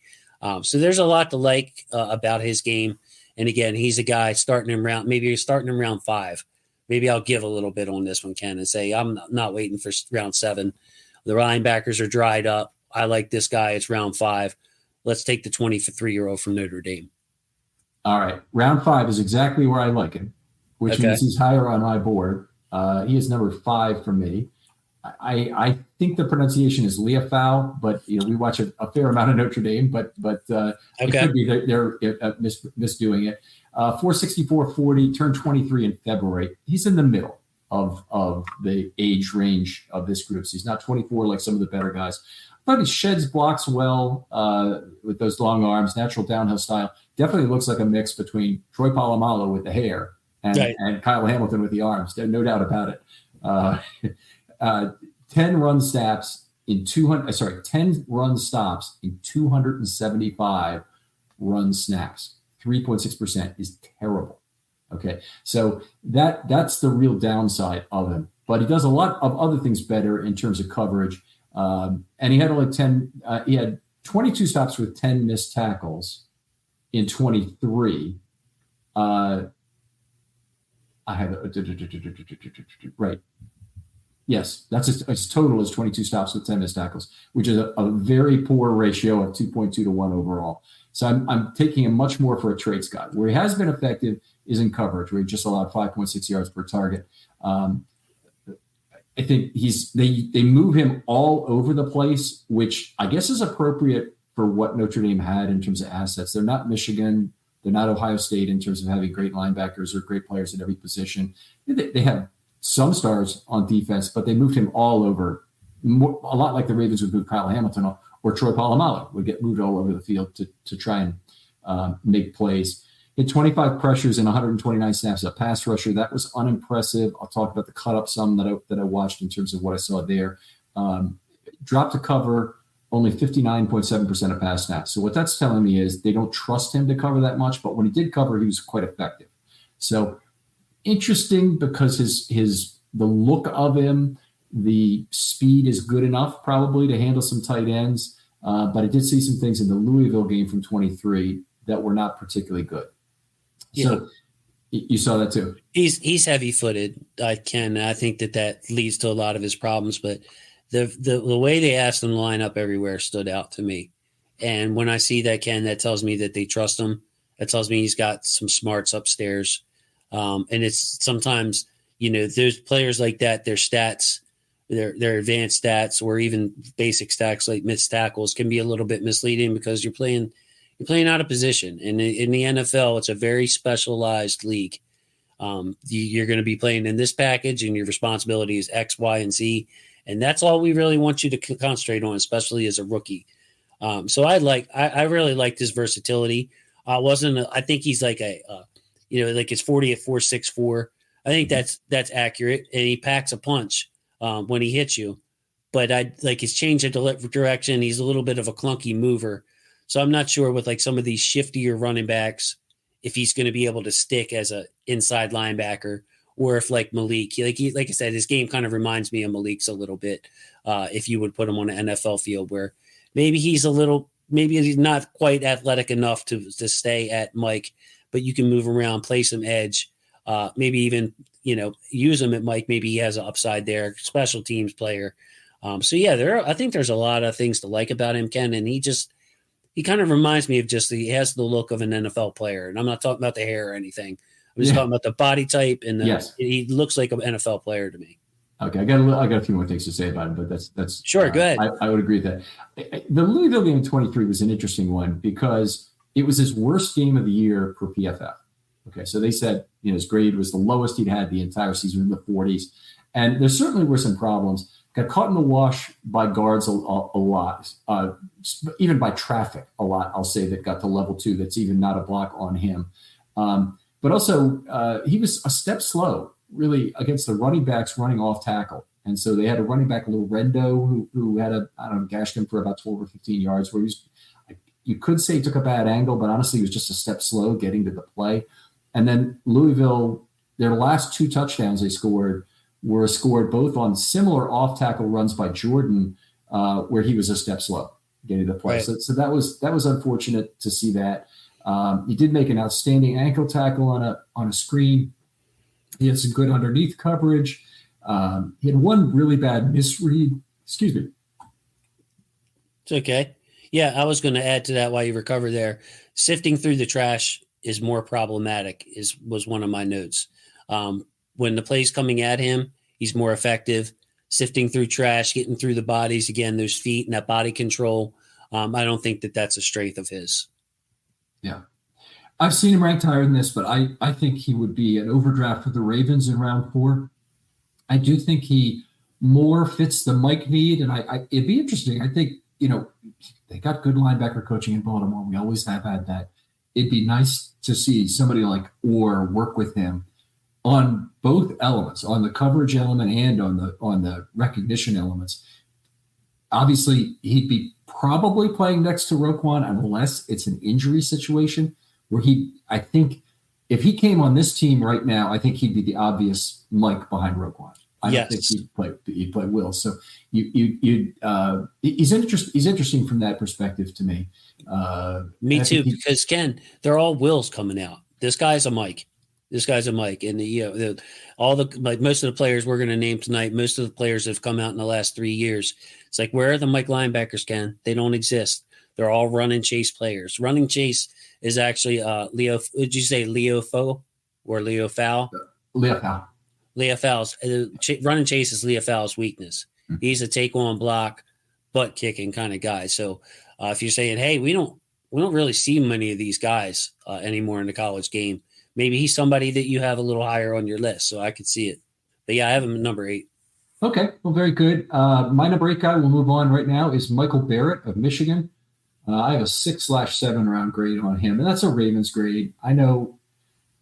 So there's a lot to like about his game. And again, he's a guy starting in round, maybe you're starting in round 5. Maybe I'll give a little bit on this one, Ken, and say I'm not waiting for round 7. The linebackers are dried up. I like this guy. It's round 5. Let's take the 23-year-old from Notre Dame. All right. Round 5 is exactly where I like him, which means he's higher on my board. He is number 5 for me. I think the pronunciation is Leafau, but we watch a fair amount of Notre Dame, but it could be they're misdoing it. 464.40, turned 23 in February. He's in the middle of the age range of this group. So he's not 24 like some of the better guys. But he sheds blocks well with those long arms, natural downhill style. Definitely looks like a mix between Troy Polamalu with the hair and Kyle Hamilton with the arms. No doubt about it. 10 run stops in 10 run stops in 275 run snaps. 3.6% is terrible. Okay. So that's the real downside of him, but he does a lot of other things better in terms of coverage. And he had he had 22 stops with 10 missed tackles in 23. I have right. Yes, that's his total is 22 stops with 10 missed tackles, which is a very poor ratio of 2.2 to 1 overall. So I'm taking him much more for a traits guy. Where he has been effective is in coverage, where he just allowed 5.6 yards per target. I think they move him all over the place, which I guess is appropriate for what Notre Dame had in terms of assets. They're not Michigan. They're not Ohio State in terms of having great linebackers or great players at every position. They have some stars on defense, but they moved him all over, a lot like the Ravens would move Kyle Hamilton or Troy Polamalu would get moved all over the field to try and make plays. Hit 25 pressures and 129 snaps as a pass rusher. That was unimpressive. I'll talk about the cut up some that I watched in terms of what I saw there. Dropped to cover only 59.7% of pass snaps. So what that's telling me is they don't trust him to cover that much, but when he did cover, he was quite effective. So interesting because the look of him, the speed is good enough probably to handle some tight ends. But I did see some things in the Louisville game from 23 that were not particularly good. Yeah. So you saw that too. He's heavy-footed. I think that leads to a lot of his problems. But the way they asked him to line up everywhere stood out to me. And when I see that, Ken, that tells me that they trust him. That tells me he's got some smarts upstairs. And it's sometimes, there's players like that, their stats, their advanced stats, or even basic stats like missed tackles can be a little bit misleading because you're playing out of position. And in the NFL, it's a very specialized league. You're going to be playing in this package and your responsibility is X, Y, and Z. And that's all we really want you to concentrate on, especially as a rookie. So I really liked his versatility. I think he's like like his 40 at 4.64. I think that's accurate. And he packs a punch when he hits you. But I like his change of direction. He's a little bit of a clunky mover. So I'm not sure with like some of these shiftier running backs, if he's going to be able to stick as an inside linebacker, or if like Malik, like I said, his game kind of reminds me of Malik's a little bit. If you would put him on an NFL field where maybe he's not quite athletic enough to stay at Mike, but you can move around, play some edge, maybe even, use him at Mike. Maybe he has an upside there, special teams player. I think there's a lot of things to like about him, Ken, and he kind of reminds me of he has the look of an NFL player. And I'm not talking about the hair or anything. I'm just talking about the body type and he looks like an NFL player to me. Okay. I got a few more things to say about him, but that's sure. Go ahead. I would agree with that. The Louisville game 23 was an interesting one because it was his worst game of the year per PFF. Okay. So they said, his grade was the lowest he'd had the entire season in the 40s. And there certainly were some problems. Got caught in the wash by guards a lot, even by traffic a lot, I'll say, that got to level 2. That's even not a block on him. But also, he was a step slow, really, against the running backs running off tackle. And so they had a running back, Lorendo, who had gashed him for about 12 or 15 yards, where you could say he took a bad angle, but honestly, he was just a step slow getting to the play. And then Louisville, their last 2 touchdowns they scored were scored both on similar off-tackle runs by Jordan, where he was a step slow. getting to play. Right. So that was unfortunate to see that. He did make an outstanding ankle tackle on a screen. He had some good underneath coverage. He had one really bad misread. Excuse me. It's okay. Yeah, I was going to add to that while you recover there. Sifting through the trash is more problematic, was one of my notes. When the play's coming at him, he's more effective. Sifting through trash, getting through the bodies, again, those feet and that body control. I don't think that's a strength of his. Yeah. I've seen him ranked higher than this, but I think he would be an overdraft for the Ravens in round 4. I do think he more fits the Mike need, and it'd be interesting. I think, they got good linebacker coaching in Baltimore. We always have had that. It'd be nice to see somebody like Orr work with him on both elements, on the coverage element and on the recognition elements. Obviously, he'd be probably playing next to Roquan unless it's an injury situation where I think if he came on this team right now, I think he'd be the obvious Mike behind Roquan. I don't think he'd play Will. So he's interesting from that perspective to me. Me too, because Ken, they're all Wills coming out. This guy's a Mike. And most of the players we're going to name tonight, most of the players that have come out in the last 3 years. It's like, where are the Mike linebackers, Ken? They don't exist. They're all run and chase players. Running chase is actually Leo. Would you say Leo Fo or Leo Fowl? Leo Fowl. Leo Fowl's run and chase is Leo Fowl's weakness. Mm-hmm. He's a take on block, butt kicking kind of guy. So if you're saying, hey, we don't really see many of these guys anymore in the college game, maybe he's somebody that you have a little higher on your list. So I could see it. But yeah, I have him at number 8. Okay, well, very good. My number 8 guy, we'll move on right now, is Michael Barrett of Michigan. I have a 6/7 round grade on him, and that's a Ravens grade. I know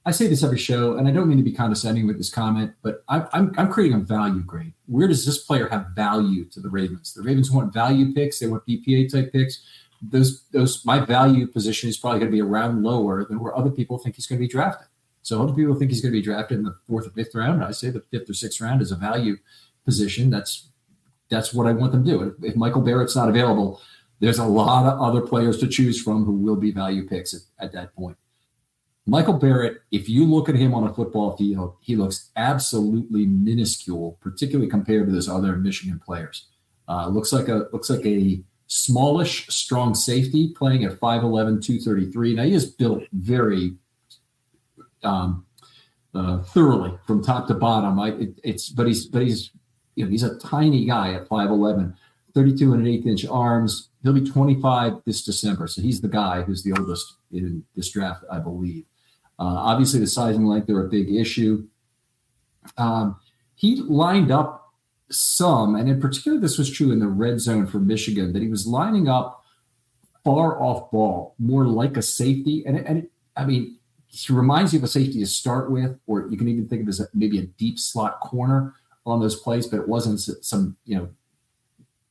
I say this every show, and I don't mean to be condescending with this comment, but I'm creating a value grade. Where does this player have value to the Ravens? The Ravens want value picks. They want BPA type picks. Those my value position is probably going to be a round lower than where other people think he's going to be drafted. So other people think he's going to be drafted in the 4th or 5th round. I say the 5th or 6th round is a value position. That's what I want them to do. If Michael Barrett's not available, there's a lot of other players to choose from who will be value picks at that point. Michael Barrett, if you look at him on a football field, he looks absolutely minuscule, particularly compared to those other Michigan players. Looks like a smallish, strong safety playing at 5'11", 233. Now he is built very thoroughly from top to bottom. But he's a tiny guy at 5'11", 32 and an 1/8 inch arms. He'll be 25 this December, so he's the guy who's the oldest in this draft, I believe. Obviously, the size and length are a big issue. He lined up some, and in particular, this was true in the red zone for Michigan, that he was lining up far off ball, more like a safety. He reminds you of a safety to start with, or you can even think of it as maybe a deep slot corner on those plays, but it wasn't some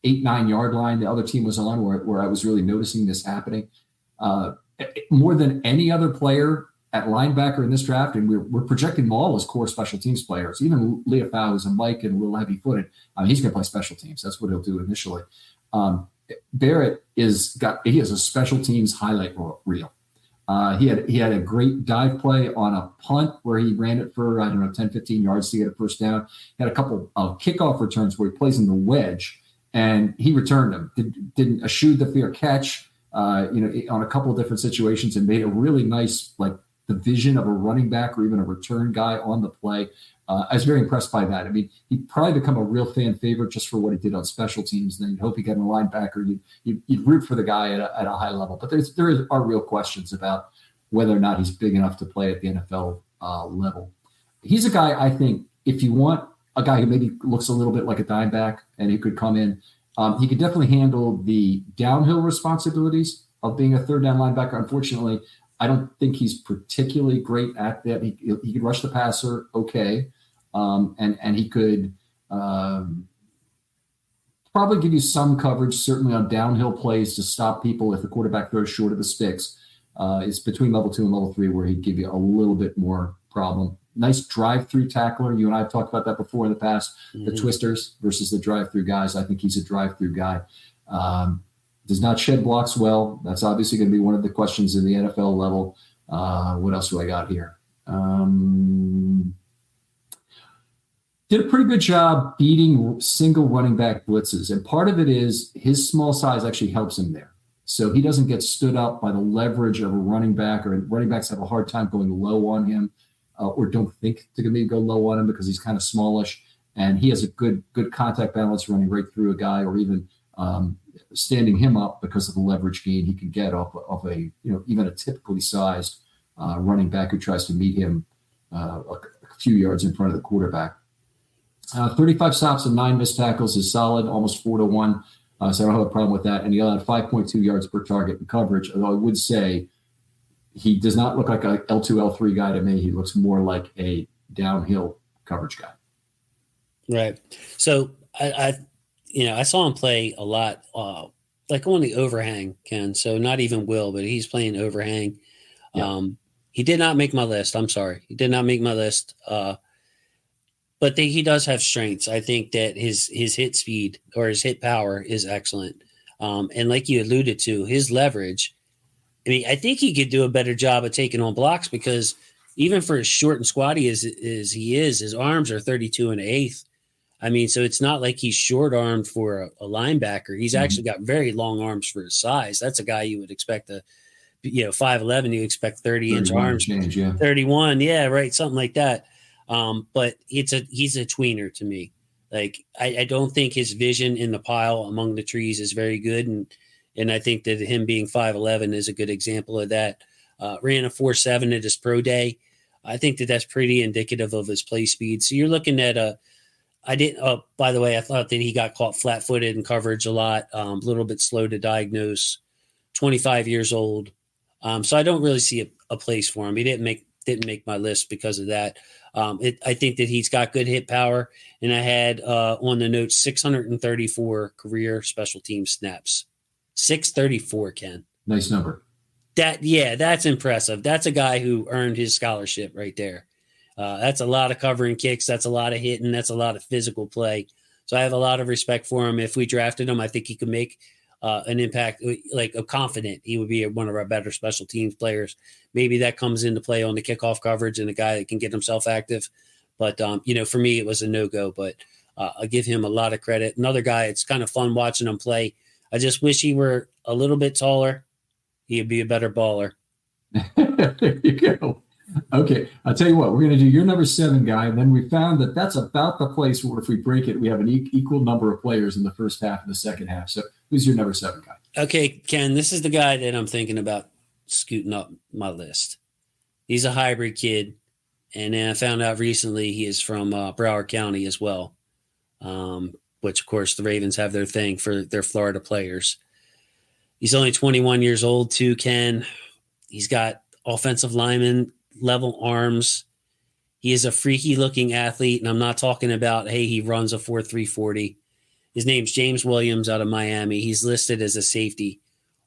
8-9 yard line the other team was on where I was really noticing this happening. More than any other player at linebacker in this draft, and we're projecting them all as core special teams players. Even Leo Fowl, who's a Mike and a little heavy-footed, he's going to play special teams. That's what he'll do initially. Barrett he has a special teams highlight reel. He had a great dive play on a punt where he ran it for 10, 15 yards to get a first down. He had a couple of kickoff returns where he plays in the wedge, and he returned them. Didn't eschew the fair catch, on a couple of different situations, and made a really nice, like, the vision of a running back or even a return guy on the play. I was very impressed by that. I mean, he'd probably become a real fan favorite just for what he did on special teams. Then you'd hope he got a linebacker. You'd root for the guy at a high level. But there are real questions about whether or not he's big enough to play at the NFL level. He's a guy, I think, if you want a guy who maybe looks a little bit like a dime back and he could come in, he could definitely handle the downhill responsibilities of being a third down linebacker. Unfortunately, I don't think he's particularly great at that. He could rush the passer, okay, and he could probably give you some coverage, certainly on downhill plays to stop people if the quarterback throws short of the sticks. It's between level 2 and level 3 where he'd give you a little bit more problem. Nice drive-through tackler. You and I have talked about that before in the past. Mm-hmm. The twisters versus the drive-through guys. I think he's a drive-through guy. Does not shed blocks well. That's obviously going to be one of the questions in the NFL level. What else do I got here? Did a pretty good job beating single running back blitzes. And part of it is his small size actually helps him there. So he doesn't get stood up by the leverage of a running back, or running backs have a hard time going low on him, or don't think to maybe go low on him because he's kind of smallish. And he has a good contact balance running right through a guy, or even standing him up because of the leverage gain he can get off a, even a typically sized running back who tries to meet him a few yards in front of the quarterback. 35 stops and 9 missed tackles is solid, almost 4-1. So I don't have a problem with that. And he allowed 5.2 yards per target in coverage. Although I would say he does not look like a L2, L3 guy to me. He looks more like a downhill coverage guy. Right. So I saw him play a lot, like on the overhang, Ken. So not even Will, but he's playing overhang. Yeah. He did not make my list. I'm sorry. He did not make my list. But he does have strengths. I think that his hit speed or his hit power is excellent. And like you alluded to, his leverage, I mean, I think he could do a better job of taking on blocks, because even for as short and squatty as he is, his arms are 32 1/8. I mean, so it's not like he's short armed for a linebacker. He's actually got very long arms for his size. That's a guy you would expect 5'11", you expect 30-inch arms. Change, yeah. 31. Yeah, right. Something like that. But he's a tweener to me. Like, I don't think his vision in the pile among the trees is very good. And I think that him being 5'11" is a good example of that. Ran a 4.7 at his pro day. I think that's pretty indicative of his play speed. So you're looking at by the way, I thought that he got caught flat footed in coverage a lot, a little bit slow to diagnose, 25 years old. So I don't really see a place for him. He didn't make my list because of that. I think that he's got good hit power, and I had on the notes 634 career special team snaps. 634, Ken. Nice number. That's impressive. That's a guy who earned his scholarship right there. That's a lot of covering kicks. That's a lot of hitting. That's a lot of physical play. So I have a lot of respect for him. If we drafted him, I think he could make an impact. Like, I'm confident he would be one of our better special teams players. Maybe that comes into play on the kickoff coverage and a guy that can get himself active. But, for me, it was a no-go. But I give him a lot of credit. Another guy, it's kind of fun watching him play. I just wish he were a little bit taller. He'd be a better baller. There you go. Okay, I'll tell you what, we're going to do your number 7 guy, and then we found that that's about the place where if we break it, we have an equal number of players in the first half and the second half. So who's your number 7 guy? Okay, Ken, this is the guy that I'm thinking about scooting up my list. He's a hybrid kid, and then I found out recently he is from Broward County as well, which, of course, the Ravens have their thing for their Florida players. He's only 21 years old too, Ken. He's got offensive lineman level arms. He is a freaky looking athlete, and I'm not talking about, hey, he runs a 4.3 40. His name's James Williams out of Miami. He's listed as a safety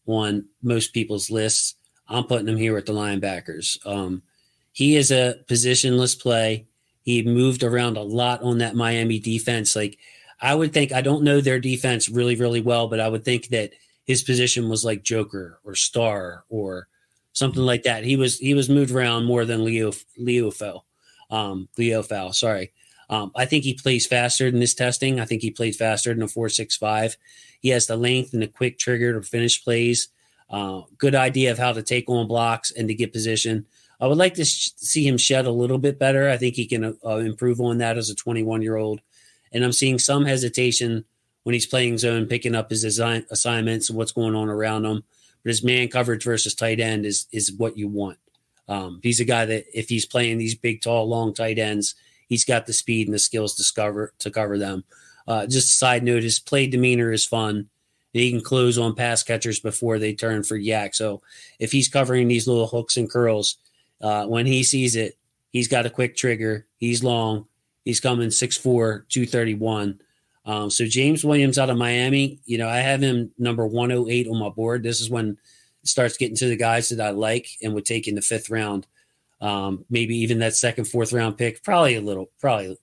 on most people's lists. I'm putting him here with the linebackers. He is a positionless play. He moved around a lot on that Miami defense. Like, I would think, I don't know their defense really, really well, but I would think that his position was like Joker or Star or something like that. He was moved around more than Leo Fowl. Sorry. I think he plays faster than this testing. I think he played faster than a 4.65. He has the length and the quick trigger to finish plays. Good idea of how to take on blocks and to get position. I would like to see him shed a little bit better. I think he can improve on that as a 21-year-old. And I'm seeing some hesitation when he's playing zone, picking up his assignments and what's going on around him. But his man coverage versus tight end is what you want. He's a guy that if he's playing these big, tall, long tight ends, he's got the speed and the skills to cover them. Just a side note, his play demeanor is fun. He can close on pass catchers before they turn for yak. So if he's covering these little hooks and curls, when he sees it, he's got a quick trigger. He's long. He's coming 6'4", 231. So James Williams out of Miami, I have him number 108 on my board. This is when it starts getting to the guys that I like and would take in the 5th round. Maybe even that 2nd, 4th round pick. Probably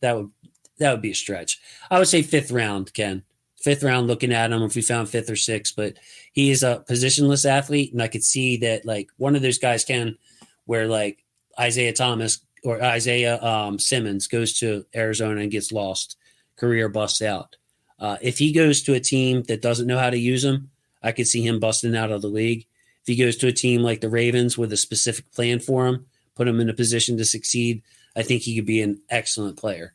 that would be a stretch. I would say 5th round, Ken. fifth round looking at him if we found fifth or sixth, but he is a positionless athlete. And I could see that like one of those guys can where like Isaiah Thomas or Isaiah Simmons goes to Arizona and gets lost, career busts out. If he goes to a team that doesn't know how to use him, I could see him busting out of the league. If he goes to a team like the Ravens with a specific plan for him, put him in a position to succeed, I think he could be an excellent player.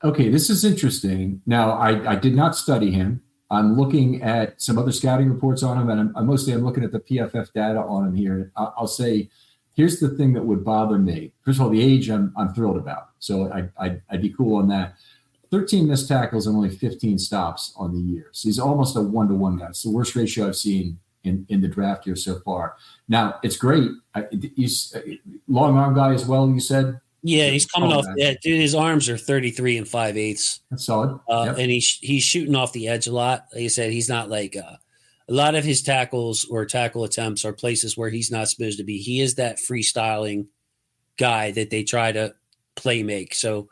Okay, this is interesting. Now, I did not study him. I'm looking at some other scouting reports on him, and I'm looking at the PFF data on him here. I'll say, here's the thing that would bother me. First of all, the age I'm thrilled about, so I'd be cool on that. 13 missed tackles and only 15 stops on the year. So he's almost a 1-to-1 guy. It's the worst ratio I've seen in the draft here so far. Now, it's great. He's a long arm guy as well, you said? Yeah, he's coming off the edge. Dude, his arms are 33 and 5/8. That's solid. Yep. And he's shooting off the edge a lot. Like I said, he's not like a lot of his tackles or tackle attempts are places where he's not supposed to be. He is that freestyling guy that they try to play make. So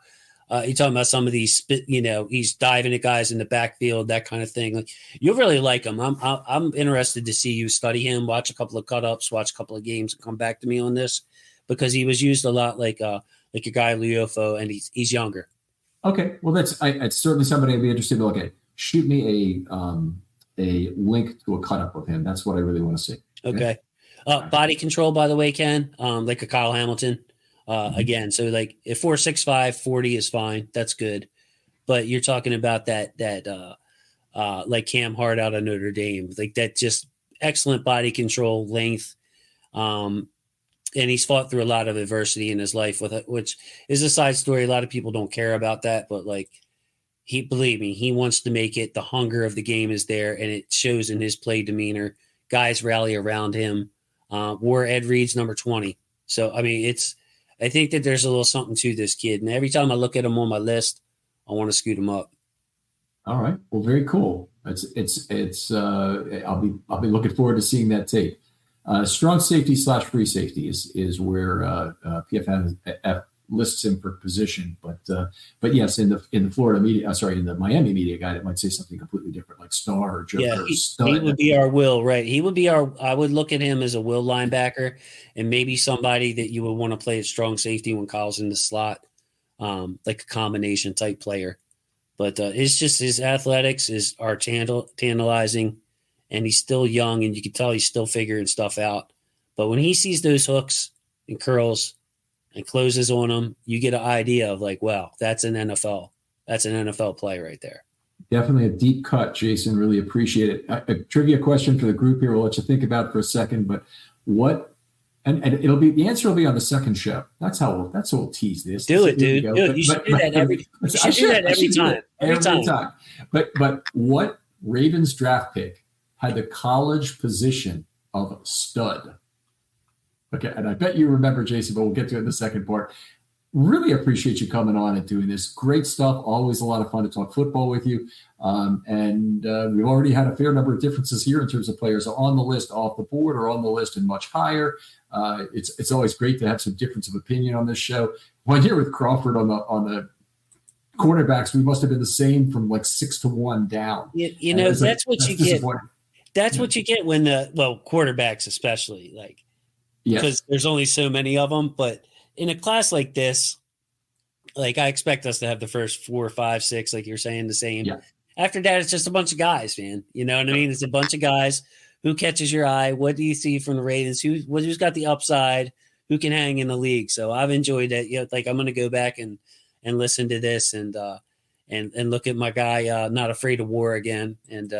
you're talking about some of these, he's diving at guys in the backfield, that kind of thing. Like, you'll really like him. I'm interested to see you study him, watch a couple of cut-ups, watch a couple of games, and come back to me on this because he was used a lot like a guy Leofo, and he's younger. Okay, well, it's certainly somebody I'd be interested to look at. Shoot me a link to a cut-up of him. That's what I really want to see. Okay. Body control, by the way, Ken, like a Kyle Hamilton. Again, so like if 4.65, 40 is fine. That's good. But you're talking about that like Cam Hart out of Notre Dame, like that just excellent body control, length. And he's fought through a lot of adversity in his life with it, which is a side story. A lot of people don't care about that, but like believe me, he wants to make it. The hunger of the game is there, and it shows in his play demeanor. Guys rally around him. Wore Ed Reed's number 20. So, I mean, I think that there's a little something to this kid. And every time I look at him on my list, I want to scoot him up. All right. Well, very cool. I'll be looking forward to seeing that tape. Strong safety / free safety is where PFF lists him for position, but yes, in the Florida media, in the Miami media guide, it might say something completely different, like star or joker. Yeah, he would be our will, right? He would be I would look at him as a will linebacker, and maybe somebody that you would want to play at strong safety when Kyle's in the slot, like a combination type player. But it's just his athletics are tantalizing. And he's still young, and you can tell he's still figuring stuff out. But when he sees those hooks and curls and closes on them, you get an idea of like, wow, that's an NFL play right there. Definitely a deep cut, Jason. Really appreciate it. A trivia question for the group here. We'll let you think about it for a second. But and the answer will be on the second show. That's how we'll tease this. Do it, dude. You should do that every time. Every time. But what Ravens draft pick had the college position of stud? Okay, and I bet you remember, Jason, but we'll get to it in the second part. Really appreciate you coming on and doing this. Great stuff. Always a lot of fun to talk football with you. And we've already had a fair number of differences here in terms of players on the list, off the board, or on the list and much higher. It's always great to have some difference of opinion on this show. One year with Crawford on the cornerbacks, we must have been the same from like 6 to 1 down. That's what you get. That's what you get when quarterbacks especially, like, because there's only so many of them. But in a class like this, like I expect us to have the first 4, 5, 6, like you're saying, the same. Yeah. After that, it's just a bunch of guys, man. You know what I mean? It's a bunch of guys. Who catches your eye? What do you see from the Ravens? Who's got the upside? Who can hang in the league? So I've enjoyed it. Like I'm going to go back and listen to this and look at my guy, Not Afraid of War again, and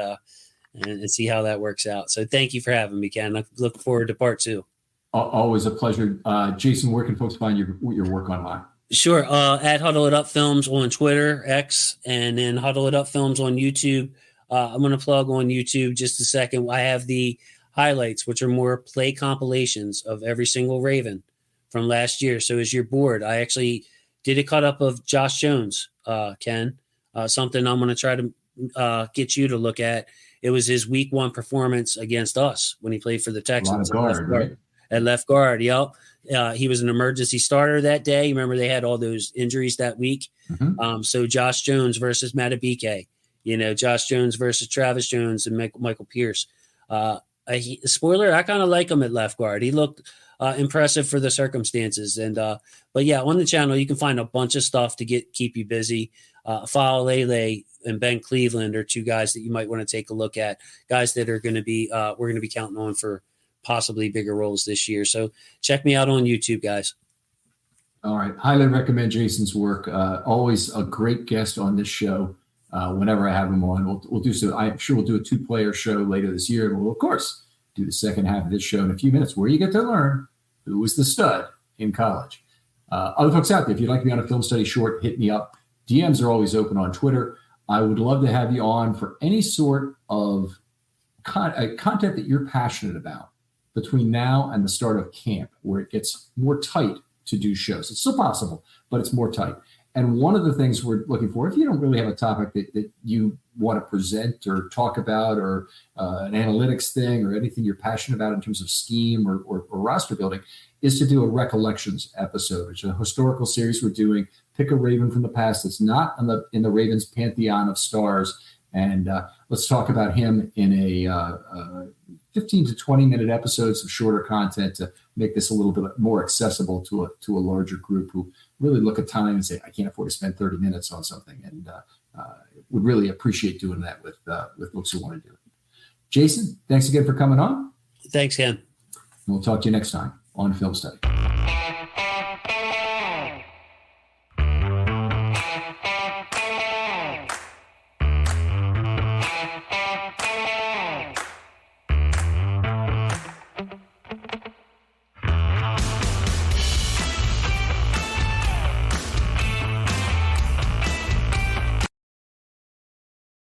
see how that works out. So thank you for having me, Ken. I look forward to part 2. Always a pleasure. Jason, where can folks find your work online? Sure. At Huddle It Up Films on Twitter, X, and then Huddle It Up Films on YouTube. I'm going to plug on YouTube just a second. I have the highlights, which are more play compilations of every single Raven from last year. So as you're bored, I actually did a cut up of Josh Jones, Ken, something I'm going to try to get you to look at. It was his week 1 performance against us when he played for the Texans. A lot of guard, right? at left guard. Yep. He was an emergency starter that day. Remember, they had all those injuries that week. Mhm. So Josh Jones versus Matabike, Josh Jones versus Travis Jones and Michael Pierce. Spoiler, I kind of like him at left guard. He looked impressive for the circumstances. And but yeah, on the channel, you can find a bunch of stuff to keep you busy. Follow Lele and Ben Cleveland are two guys that you might want to take a look at, guys that are going to be we're going to be counting on for possibly bigger roles this year. So check me out on YouTube, guys. All right. Highly recommend Jason's work. Always a great guest on this show. Whenever I have him on, we'll do so. I'm sure we'll do a 2-player show later this year. And we'll, of course, do the second half of this show in a few minutes where you get to learn who was the stud in college. Other folks out there, if you'd like to be on a film study short, hit me up. DMs are always open on Twitter. I would love to have you on for any sort of content that you're passionate about between now and the start of camp, where it gets more tight to do shows. It's still possible, but it's more tight. And one of the things we're looking for, if you don't really have a topic that you want to present or talk about, or an analytics thing or anything you're passionate about in terms of scheme or roster building, is to do a recollections episode, which is a historical series we're doing. Pick a Raven from the past that's not in the Ravens pantheon of stars, and let's talk about him in a 15 to 20 minute episodes of shorter content to make this a little bit more accessible to a larger group who really look at time and say, I can't afford to spend 30 minutes on something, and would really appreciate doing that with folks who want to do it. Jason, thanks again for coming on. Thanks, Ken. We'll talk to you next time on Film Study.